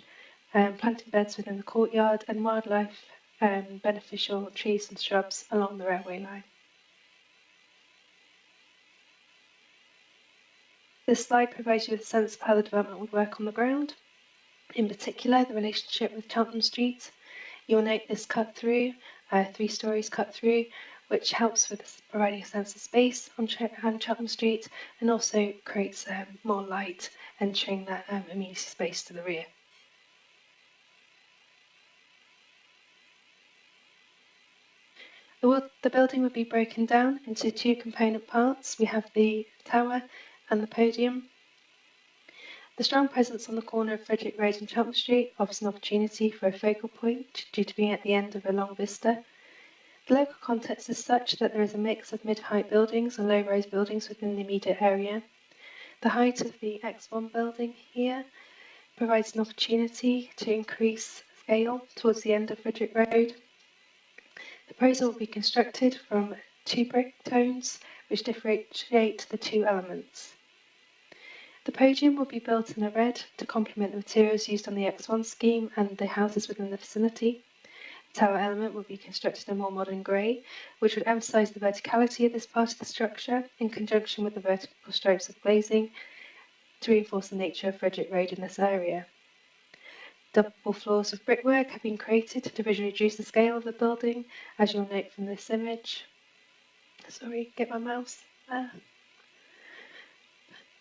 planting beds within the courtyard, and wildlife beneficial trees and shrubs along the railway line. This slide provides you with a sense of how the development would work on the ground. In particular, the relationship with Cheltenham Street. You will note this cut through, 3 stories cut through, which helps with providing a sense of space on Cheltenham Street, and also creates more light, entering that amenity space to the rear. The building would be broken down into two component parts. We have the tower and the podium. The strong presence on the corner of Frederick Road and Chelmsford Street offers an opportunity for a focal point due to being at the end of a long vista. The local context is such that there is a mix of mid-height buildings and low-rise buildings within the immediate area. The height of the X1 building here provides an opportunity to increase scale towards the end of Frederick Road. The proposal will be constructed from two brick tones which differentiate the two elements. The podium will be built in a red to complement the materials used on the X1 scheme and the houses within the vicinity. The tower element will be constructed in a more modern grey, which would emphasise the verticality of this part of the structure in conjunction with the vertical stripes of glazing to reinforce the nature of Frederick Road in this area. Double floors of brickwork have been created to visually reduce the scale of the building, as you'll note from this image. Sorry, get my mouse there.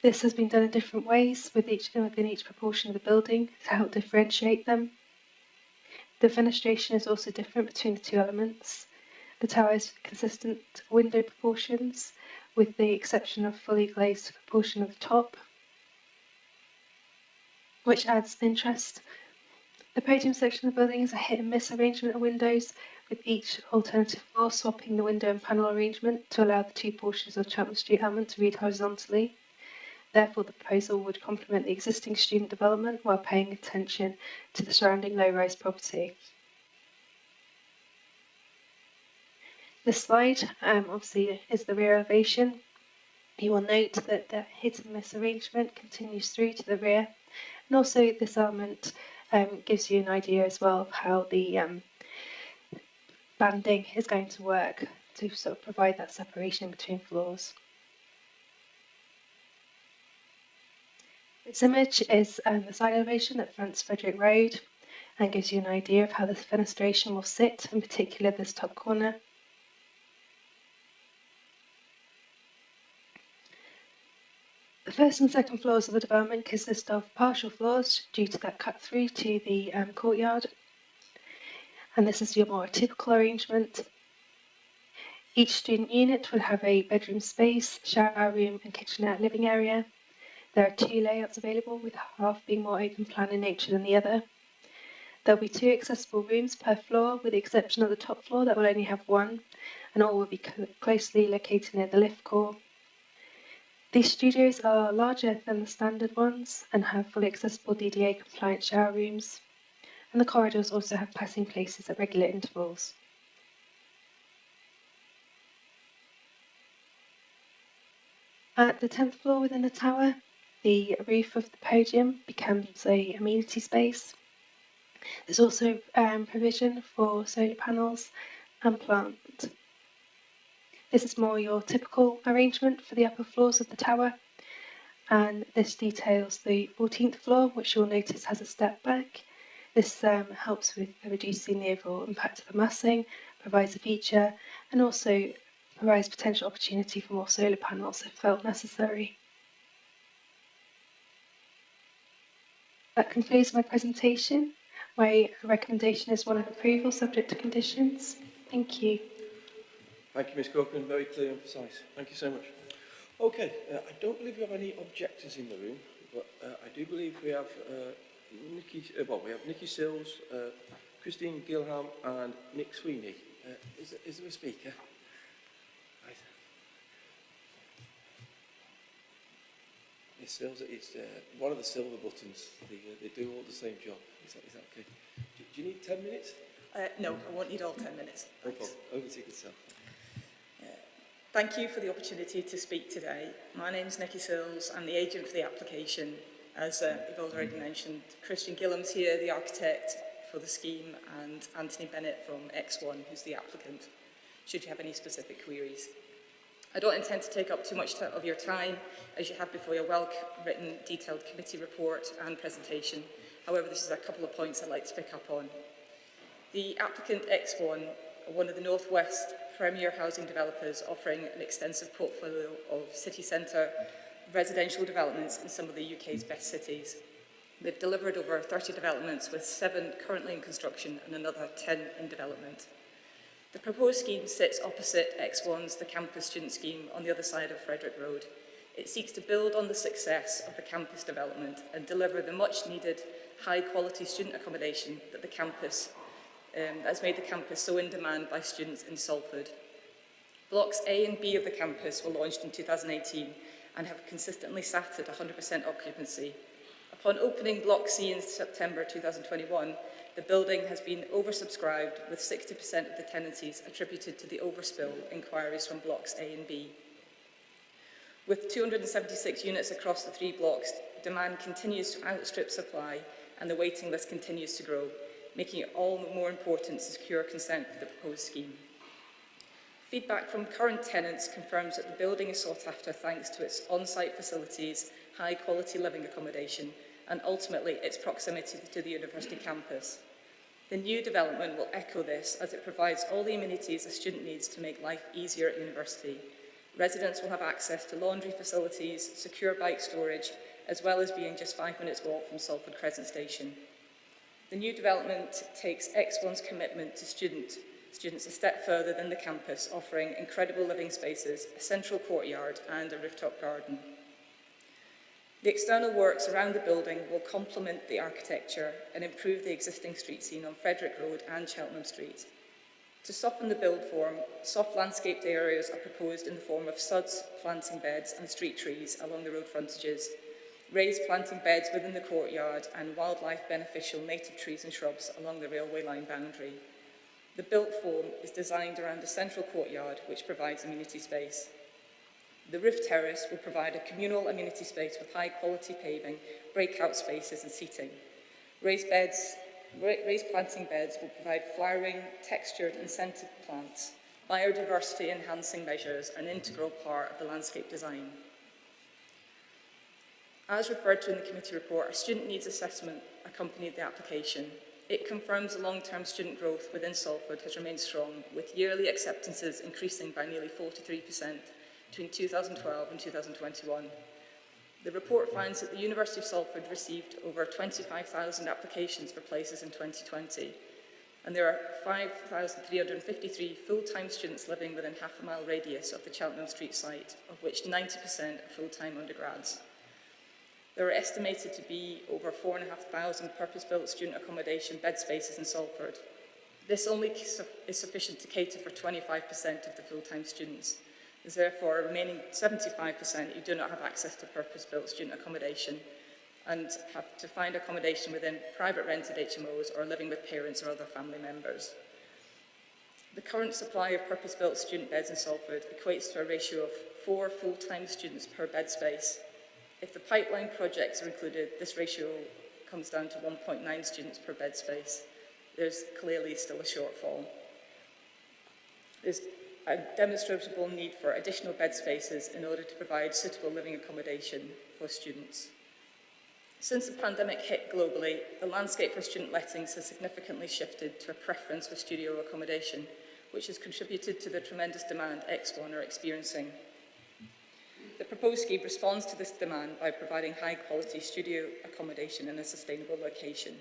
This has been done in different ways within each proportion of the building to help differentiate them. The fenestration is also different between the two elements. The tower has consistent window proportions, with the exception of fully glazed proportion of the top, which adds interest. The podium section of the building is a hit and miss arrangement of windows, with each alternative floor swapping the window and panel arrangement to allow the two portions of the Chelmsford Street element to read horizontally. Therefore, the proposal would complement the existing student development while paying attention to the surrounding low-rise property. This slide obviously is the rear elevation. You will note that the hit and miss arrangement continues through to the rear, and also this element gives you an idea as well of how the banding is going to work to sort of provide that separation between floors. This image is the side elevation that fronts Frederick Road and gives you an idea of how the fenestration will sit, in particular this top corner. The first and second floors of the development consist of partial floors due to that cut through to the courtyard, and this is your more typical arrangement. Each student unit will have a bedroom space, shower room and kitchenette living area. There are two layouts available, with half being more open plan in nature than the other. There will be two accessible rooms per floor, with the exception of the top floor that will only have one, and all will be closely located near the lift core. These studios are larger than the standard ones and have fully accessible DDA compliant shower rooms, and the corridors also have passing places at regular intervals. At the 10th floor within the tower, the roof of the podium becomes an amenity space. There's also provision for solar panels and plant. This is more your typical arrangement for the upper floors of the tower, and this details the 14th floor, which you'll notice has a step back. This helps with reducing the overall impact of the massing, provides a feature, and also provides potential opportunity for more solar panels if felt necessary. That concludes my presentation. My recommendation is one of approval, subject to conditions. Thank you. Thank you, Ms Corcoran. Very clear and precise. Thank you so much. Okay, I don't believe we have any objectors in the room, but I do believe we have Nikki Sills, Christine Gilham and Nick Sweeney. Is there a speaker? Right. Ms Sills, it's one of the silver buttons. They do all the same job. Is that okay? Do you need 10 minutes? No, I won't need all 10 minutes. No problem. Over to yourself. Thank you for the opportunity to speak today. My name is Nikki Sills. I'm the agent for the application. As you've already mentioned, Christian Gilham's here, the architect for the scheme, and Anthony Bennett from X1, who's the applicant, should you have any specific queries. I don't intend to take up too much of your time, as you have before your well-written, detailed committee report and presentation. However, this is a couple of points I'd like to pick up on. The applicant X1 are one of the North West premier housing developers, offering an extensive portfolio of city centre residential developments in some of the UK's best cities. They've delivered over 30 developments, with 7 currently in construction and another 10 in development. The proposed scheme sits opposite X1's The Campus Student Scheme on the other side of Frederick Road. It seeks to build on the success of the campus development and deliver the much-needed, high-quality student accommodation that the campus has made the campus so in demand by students in Salford. Blocks A and B of the campus were launched in 2018 and have consistently sat at 100% occupancy. Upon opening Block C in September 2021, the building has been oversubscribed, with 60% of the tenancies attributed to the overspill inquiries from Blocks A and B. With 276 units across the 3 blocks, demand continues to outstrip supply and the waiting list continues to grow, making it all the more important to secure consent for the proposed scheme. Feedback from current tenants confirms that the building is sought after thanks to its on-site facilities, high-quality living accommodation, and ultimately its proximity to the university campus. The new development will echo this as it provides all the amenities a student needs to make life easier at university. Residents will have access to laundry facilities, secure bike storage, as well as being just 5 minutes walk from Salford Crescent Station. The new development takes X1's commitment to students a step further than the campus, offering incredible living spaces, a central courtyard and a rooftop garden. The external works around the building will complement the architecture and improve the existing street scene on Frederick Road and Cheltenham Street. To soften the build form, soft landscaped areas are proposed in the form of suds, planting beds and street trees along the road frontages, raised planting beds within the courtyard and wildlife beneficial native trees and shrubs along the railway line boundary. The built form is designed around a central courtyard which provides amenity space. The roof terrace will provide a communal amenity space with high quality paving, breakout spaces and seating. Raised planting beds will provide flowering, textured and scented plants. Biodiversity enhancing measures are an integral part of the landscape design. As referred to in the committee report, a student needs assessment accompanied the application. It confirms the long-term student growth within Salford has remained strong, with yearly acceptances increasing by nearly 43% between 2012 and 2021. The report finds that the University of Salford received over 25,000 applications for places in 2020, and there are 5,353 full-time students living within half-a-mile radius of the Cheltenham Street site, of which 90% are full-time undergrads. There are estimated to be over 4,500 purpose-built student accommodation bed spaces in Salford. This only is sufficient to cater for 25% of the full-time students. There's therefore a remaining 75% who do not have access to purpose-built student accommodation and have to find accommodation within private rented HMOs or living with parents or other family members. The current supply of purpose-built student beds in Salford equates to a ratio of 4 full-time students per bed space. If the pipeline projects are included, this ratio comes down to 1.9 students per bed space. There's clearly still a shortfall. There's a demonstrable need for additional bed spaces in order to provide suitable living accommodation for students. Since the pandemic hit globally, the landscape for student lettings has significantly shifted to a preference for studio accommodation, which has contributed to the tremendous demand X1 are experiencing. The proposed scheme responds to this demand by providing high-quality studio accommodation in a sustainable location.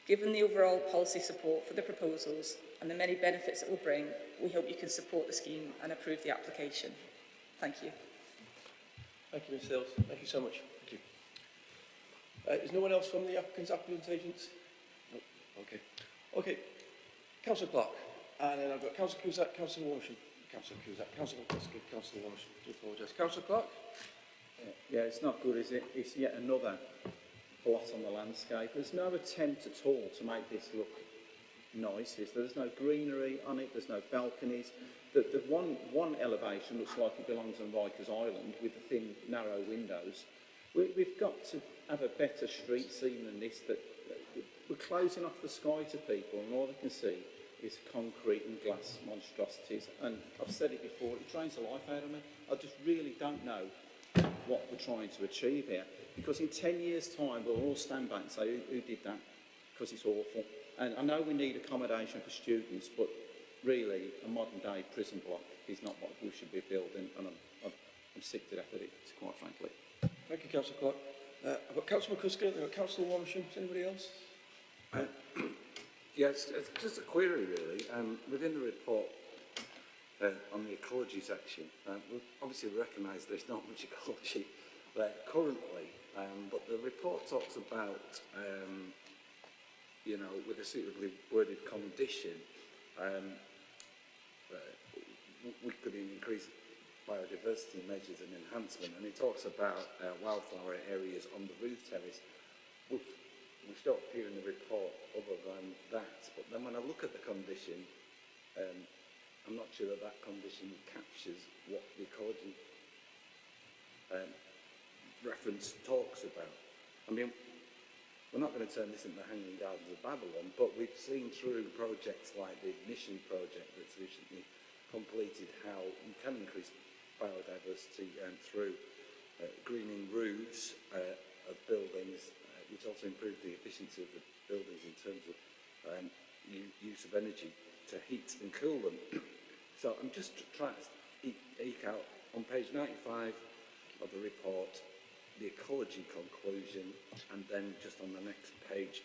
Given the overall policy support for the proposals and the many benefits it will bring, we hope you can support the scheme and approve the application. Thank you. Thank you, Ms Hills. Thank you so much. Thank you. Is no one else from the applicants' agents? No. Okay. Okay. Councillor Clark. And then I've got Councillor Cusack, Councillor Warmsham. Councillor Cusack, Councillor Cusack, Councillor Warmsham. I do apologise. Councillor Clark. Yeah, it's not good, is it? It's yet another blot on the landscape. There's no attempt at all to make this look nice. There's no greenery on it, there's no balconies. The one elevation looks like it belongs on Rikers Island with the thin, narrow windows. We've got to have a better street scene than this. That we're closing off the sky to people, and all they can see is concrete and glass monstrosities. And I've said it before, it drains the life out of me. I just really don't know what we're trying to achieve here. Because in 10 years' time, we'll all stand back and say, who did that? Because it's awful. And I know we need accommodation for students, but really, a modern-day prison block is not what we should be building, and I'm sick to death of it, quite frankly. Thank you, Councillor Clark. I've got Councillor McCusker, I've got Councillor Warmsham. Is anybody else? it's just a query really. Within the report on the ecology section, we obviously recognise there's not much ecology there currently, but the report talks about, you know, with a suitably worded condition, we could increase biodiversity measures and enhancement, and it talks about wildflower areas on the roof terrace, which don't appear in the report other than that. But then when I look at the condition, I'm not sure that that condition captures what the ecology reference talks about. I mean, we're not going to turn this into Hanging Gardens of Babylon, but we've seen through projects like the Ignition project that's recently completed how you can increase biodiversity through greening roofs of buildings, which also improve the efficiency of the buildings in terms of use of energy to heat and cool them. So I'm just trying to eke out on page 95 of the report the ecology conclusion, and then just on the next page,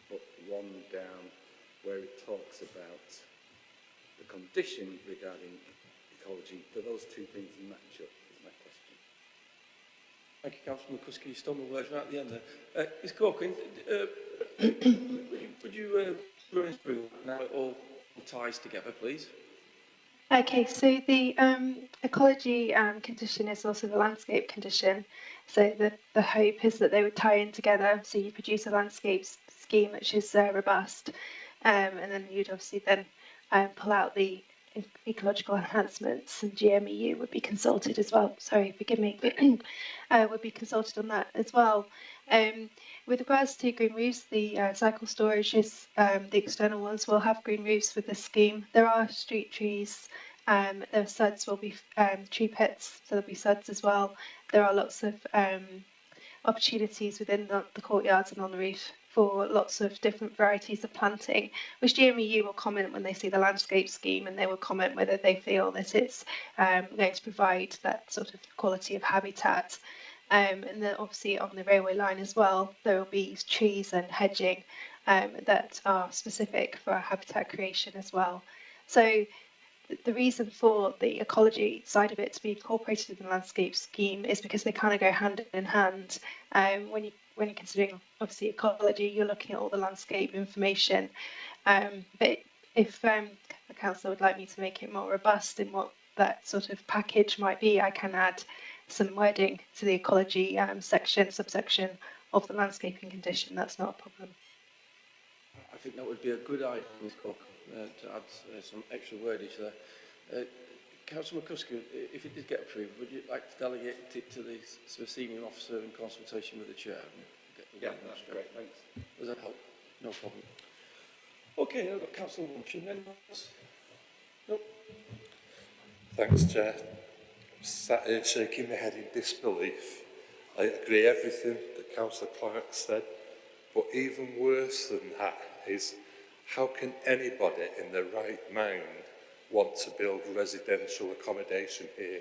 but one down, where it talks about the condition regarding ecology. Do those two things match up, is my question. Thank you, Councillor McCuskey. You stole my words right at the end there. Ms Corcoran, would you run us through how it all ties together, please? Okay, so the ecology condition is also the landscape condition. So the hope is that they would tie in together. So you produce a landscape scheme which is robust, and then you'd obviously then pull out the ecological enhancements, and GMEU would be consulted as well. Sorry, forgive me, would be consulted on that as well. With regards to green roofs, the cycle storage is the external ones will have green roofs with this scheme. There are street trees. There suds will be tree pits, so there'll be suds as well. There are lots of opportunities within the courtyards and on the roof for lots of different varieties of planting, which GMEU will comment when they see the landscape scheme, and they will comment whether they feel that it's going to provide that sort of quality of habitat. And then obviously on the railway line as well, there will be trees and hedging that are specific for habitat creation as well. So the reason for the ecology side of it to be incorporated in the landscape scheme is because they kind of go hand in hand. When you're considering obviously ecology, you're looking at all the landscape information. But if the council would like me to make it more robust in what that sort of package might be, I can add some wording to the ecology subsection of the landscaping condition. That's not a problem. I think that would be a good idea, Ms Cook, to add some extra wordage there. Councillor McCuskey, if it did get approved, would you like to delegate it to the senior officer in consultation with the chair? Yeah, that's great, thanks. Does that help? No problem. Okay, I've got Councillor Munchen then. Nope. Thanks, Chair. I'm sat here shaking my head in disbelief. I agree everything that Councillor Clark said, but even worse than that is, how can anybody in their right mind want to build residential accommodation here,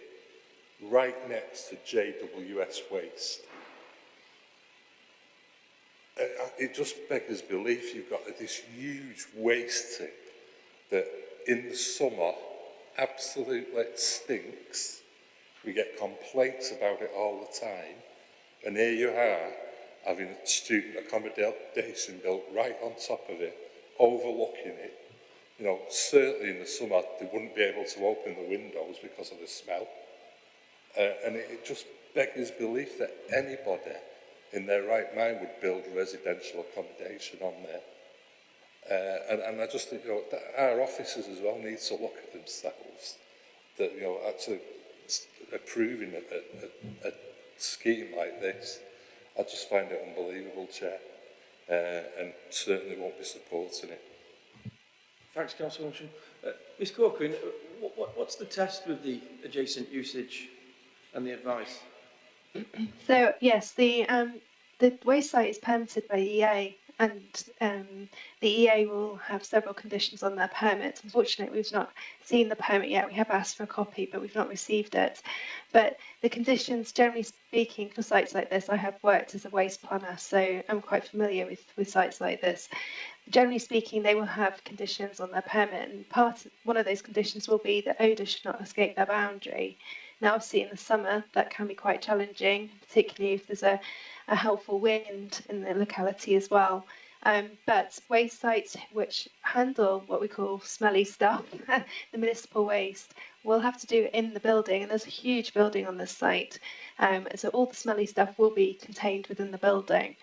right next to JWS Waste? It just beggars belief. You've got this huge waste tip that in the summer absolutely stinks. We get complaints about it all the time, and here you are having a student accommodation built right on top of it, overlooking it. You know, certainly in the summer they wouldn't be able to open the windows because of the smell, and it just beggars belief that anybody in their right mind would build residential accommodation on there. And I just think, you know, that our officers as well need to look at themselves, that, you know, actually approving a scheme like this. I just find it unbelievable, Chair, and certainly won't be supporting it. Thanks, Councillor Munchen. Ms Corcoran, what's the test with the adjacent usage and the advice? So yes, the waste site is permitted by EA, and the EA will have several conditions on their permit. Unfortunately, we've not seen the permit yet. We have asked for a copy, but we've not received it. But the conditions, generally speaking, for sites like this, I have worked as a waste planner, so I'm quite familiar with sites like this. Generally speaking, they will have conditions on their permit, and one of those conditions will be that odour should not escape their boundary. Now, obviously, in the summer, that can be quite challenging, particularly if there's a helpful wind in the locality as well. But waste sites which handle what we call smelly stuff, the municipal waste, will have to do it in the building, and there's a huge building on this site. So all the smelly stuff will be contained within the building.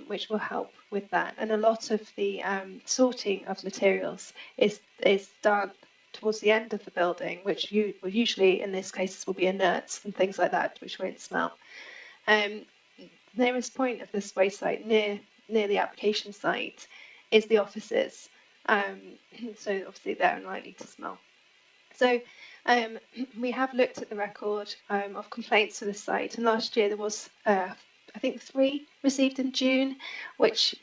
Which will help with that. And a lot of the sorting of materials is done towards the end of the building, which usually in this case will be inerts and things like that, which won't smell. The nearest point of this waste site near the application site is the offices. So obviously they're unlikely to smell. So we have looked at the record of complaints for the site, and last year there was I think 3 received in June, which,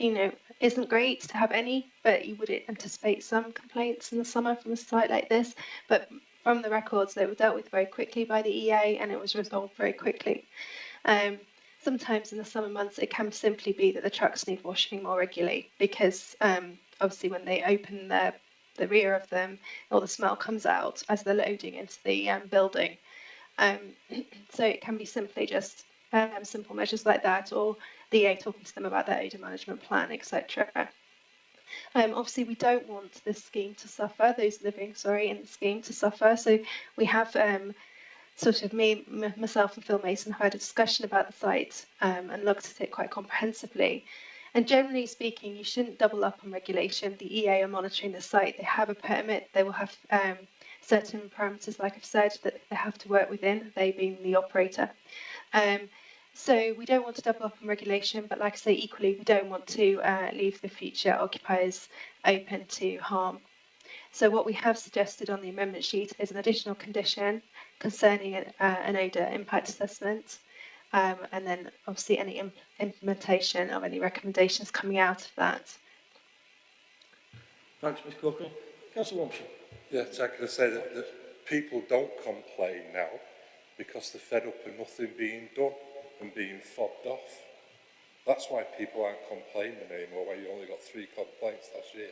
isn't great to have any, but you would anticipate some complaints in the summer from a site like this. But from the records, they were dealt with very quickly by the EA, and it was resolved very quickly. Sometimes in the summer months, it can simply be that the trucks need washing more regularly, because obviously when they open the rear of them, all the smell comes out as they're loading into the building. So it can be simply just simple measures like that, or the EA talking to them about their odour management plan, etc. Obviously, we don't want this scheme to suffer, those living, in the scheme to suffer. So we have myself and Phil Mason had a discussion about the site and looked at it quite comprehensively. And generally speaking, you shouldn't double up on regulation. The EA are monitoring the site. They have a permit. They will have certain parameters, like I've said, that they have to work within, they being the operator. So we don't want to double up on regulation, but like I say, equally, we don't want to leave the future occupiers open to harm. So what we have suggested on the amendment sheet is an additional condition concerning an odour impact assessment, and then obviously any implementation of any recommendations coming out of that. Thanks, Ms Corcoran. Councillor Wamsham. Yeah, I can say that people don't complain now because they're fed up with nothing being done and being fobbed off. That's why people aren't complaining anymore, where you only got 3 complaints last year.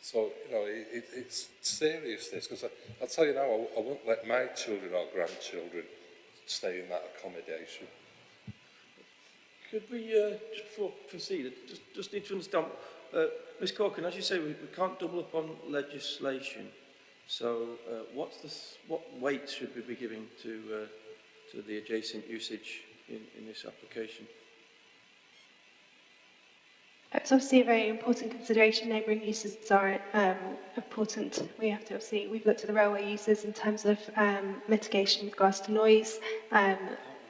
So, it's serious, this, because I'll tell you now, I won't let my children or grandchildren stay in that accommodation. Could we, just before proceed, just need to understand, Ms Corcoran, as you say, we can't double up on legislation. So, what weight should we be giving to the adjacent usage in this application? It's obviously a very important consideration. Neighbouring uses are important. We have to obviously, we've looked at the railway uses in terms of mitigation with regards to noise, and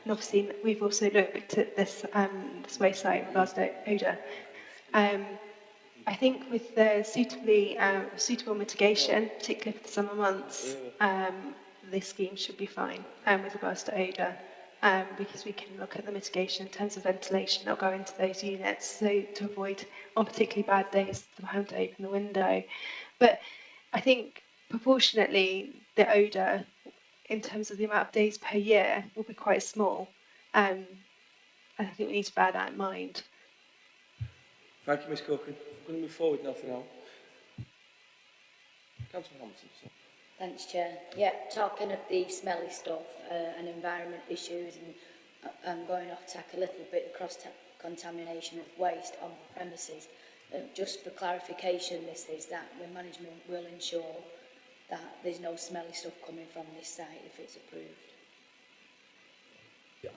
obviously we've also looked at this waste site in regards to odour. I think with the suitable mitigation, particularly for the summer months, this scheme should be fine with regards to odour. Because we can look at the mitigation in terms of ventilation, not go into those units, so to avoid, on particularly bad days, them having to open the window. But I think proportionately, the odour, in terms of the amount of days per year, will be quite small. I think we need to bear that in mind. Thank you, Ms Corcoran. I'm going to move forward now for now. Councillor Hamilton. Thanks, Chair. Yeah, talking of the smelly stuff and environment issues, and going off tack a little bit, the cross-contamination of waste on the premises. Just for clarification, this is that the management will ensure that there's no smelly stuff coming from this site if it's approved. Yeah,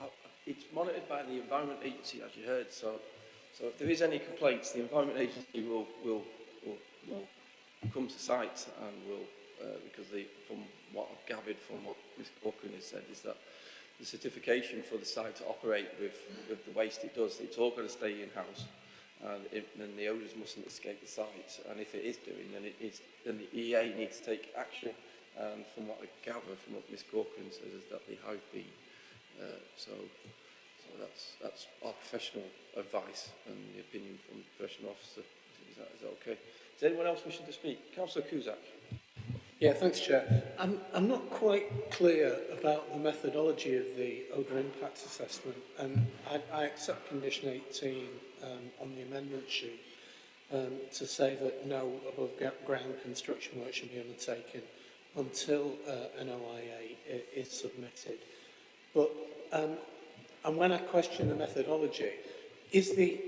it's monitored by the Environment Agency, as you heard, so if there is any complaints, the Environment Agency will come to site and will, because from what I've gathered from what Ms Corcoran has said, is that the certification for the site to operate with the waste it does, it's all going to stay in-house, and the odours mustn't escape the site, and if it is doing, then the EA needs to take action, and from what I gather from what Ms Corcoran says is that they have been. So that's our professional advice and the opinion from the professional officer. Is that okay? Is anyone else wishing to speak? Councillor Cusack. Yeah, thanks, Chair. I'm not quite clear about the methodology of the odour impact assessment, and I accept condition 18 on the amendment sheet. to say that no above ground construction work should be undertaken until an OIA is submitted. But and when I question the methodology, is the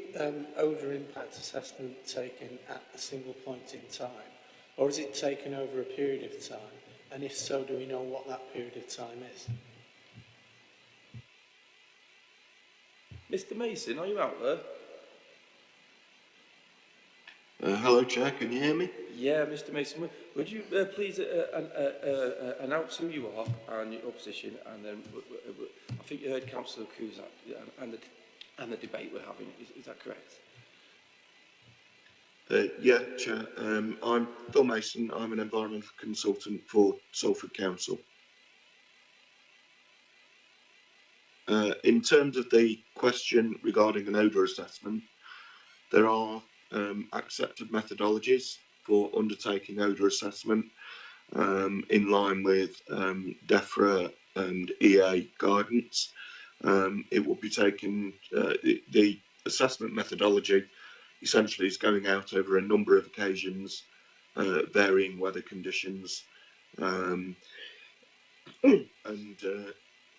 odour impact assessment taken at a single point in time, or is it taken over a period of time? And if so, do we know what that period of time is? Mr. Mason, are you out there? Hello, Chair, can you hear me? Yeah, Mr. Mason, would you please announce who you are and your position, and then I think you heard Councillor Cusack and the debate we're having. Is that correct? Yeah, Chair. I'm Phil Mason. I'm an environmental consultant for Salford Council. In terms of the question regarding an odour assessment, there are accepted methodologies for undertaking odour assessment in line with DEFRA and EA guidance. It will be taken, the assessment methodology essentially is going out over a number of occasions, varying weather conditions, and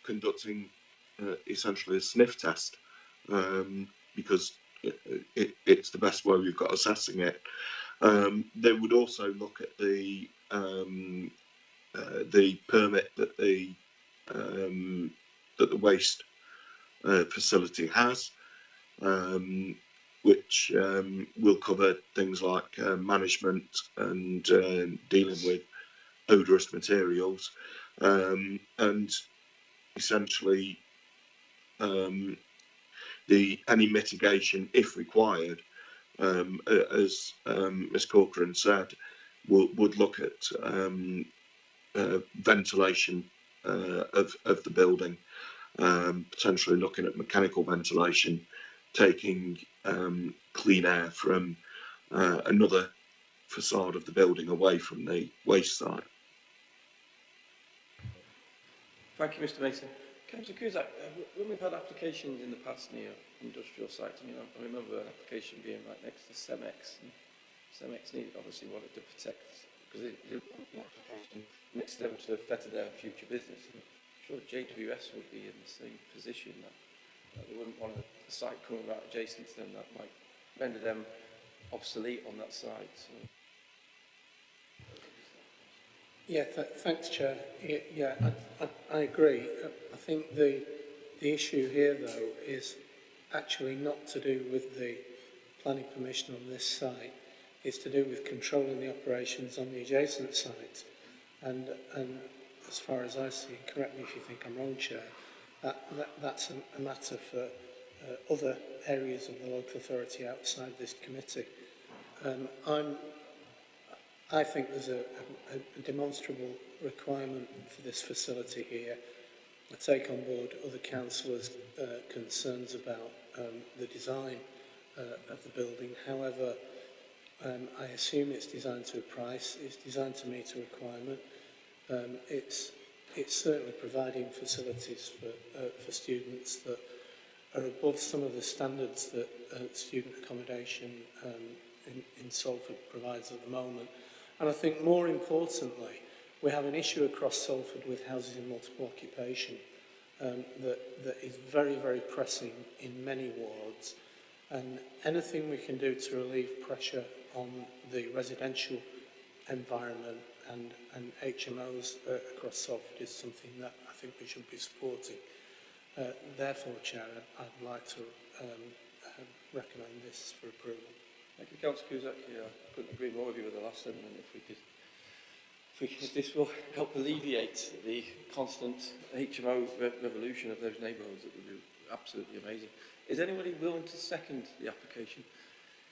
conducting essentially a sniff test, because it's the best way we've got assessing it. They would also look at the permit that the waste facility has, which will cover things like management and dealing with odorous materials, and essentially any mitigation, if required, as Ms Corcoran said, would look at ventilation of the building, potentially looking at mechanical ventilation, taking clean air from another facade of the building away from the waste site. Thank you, Mr. Mason. Councillor Cusack, when we've had applications in the past near industrial sites, I remember an application being right next to Cemex, and Cemex obviously wanted to protect, because the application next to them to better their future business. I'm sure JWS would be in the same position, that they wouldn't want a site coming right adjacent to them that might render them obsolete on that site. So. Yeah, thanks, Chair. Yeah, I agree. I think the issue here, though, is actually not to do with the planning permission on this site. It's to do with controlling the operations on the adjacent site. And as far as I see, correct me if you think I'm wrong, Chair, that's a matter for other areas of the local authority outside this committee. I think there's a demonstrable requirement for this facility here. I take on board other councillors' concerns about the design of the building. However, I assume it's designed to a price, it's designed to meet a requirement. It's certainly providing facilities for students that are above some of the standards that student accommodation in Salford provides at the moment. And I think more importantly, we have an issue across Salford with houses in multiple occupation that is very, very pressing in many wards. And anything we can do to relieve pressure on the residential environment and HMOs across Salford is something that I think we should be supporting. Therefore, Chair, I'd like to recommend this for approval. Thank you, Councillor Cusack. Yeah, I couldn't agree more with you with the last sentiment. If this will help alleviate the constant HMO revolution of those neighbourhoods, it would be absolutely amazing. Is anybody willing to second the application?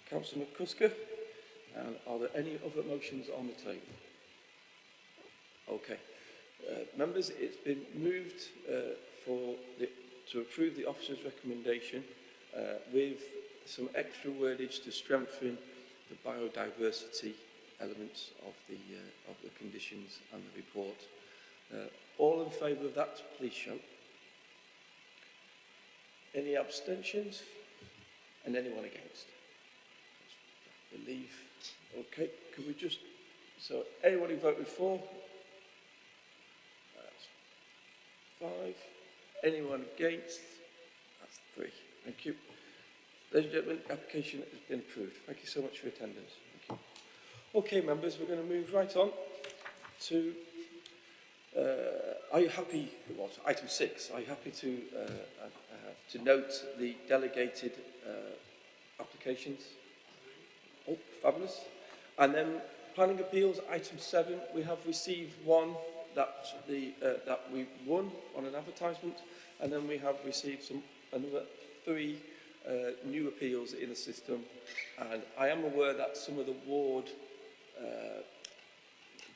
Councillor McCusker, and are there any other motions on the table? Okay. Members, it's been moved to approve the officer's recommendation with some extra wordage to strengthen the biodiversity elements of the conditions and the report. All in favour of that, please show. Any abstentions? And anyone against? believe. Okay, can we just, so anyone who voted for? That's 5. Anyone against? That's 3. Thank you. Ladies and gentlemen, the application has been approved. Thank you so much for your attendance. Thank you. Okay, members, we're going to move right on to, are you happy, what, item 6, are you happy to note the delegated applications? Oh, fabulous. And then planning appeals, item 7, we have received one that we won on an advertisement, and then we have received another 3 new appeals in the system, and I am aware that some of the ward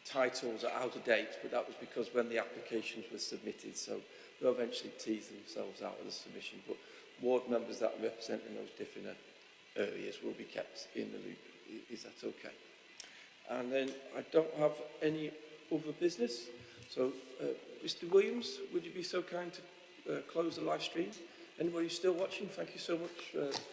titles are out of date, but that was because when the applications were submitted, so they'll eventually tease themselves out of the submission, but ward members that represent in those different areas will be kept in the loop. Is that okay? And then I don't have any other business, so Mr. Williams, would you be so kind to close the live stream? Anybody still watching, thank you so much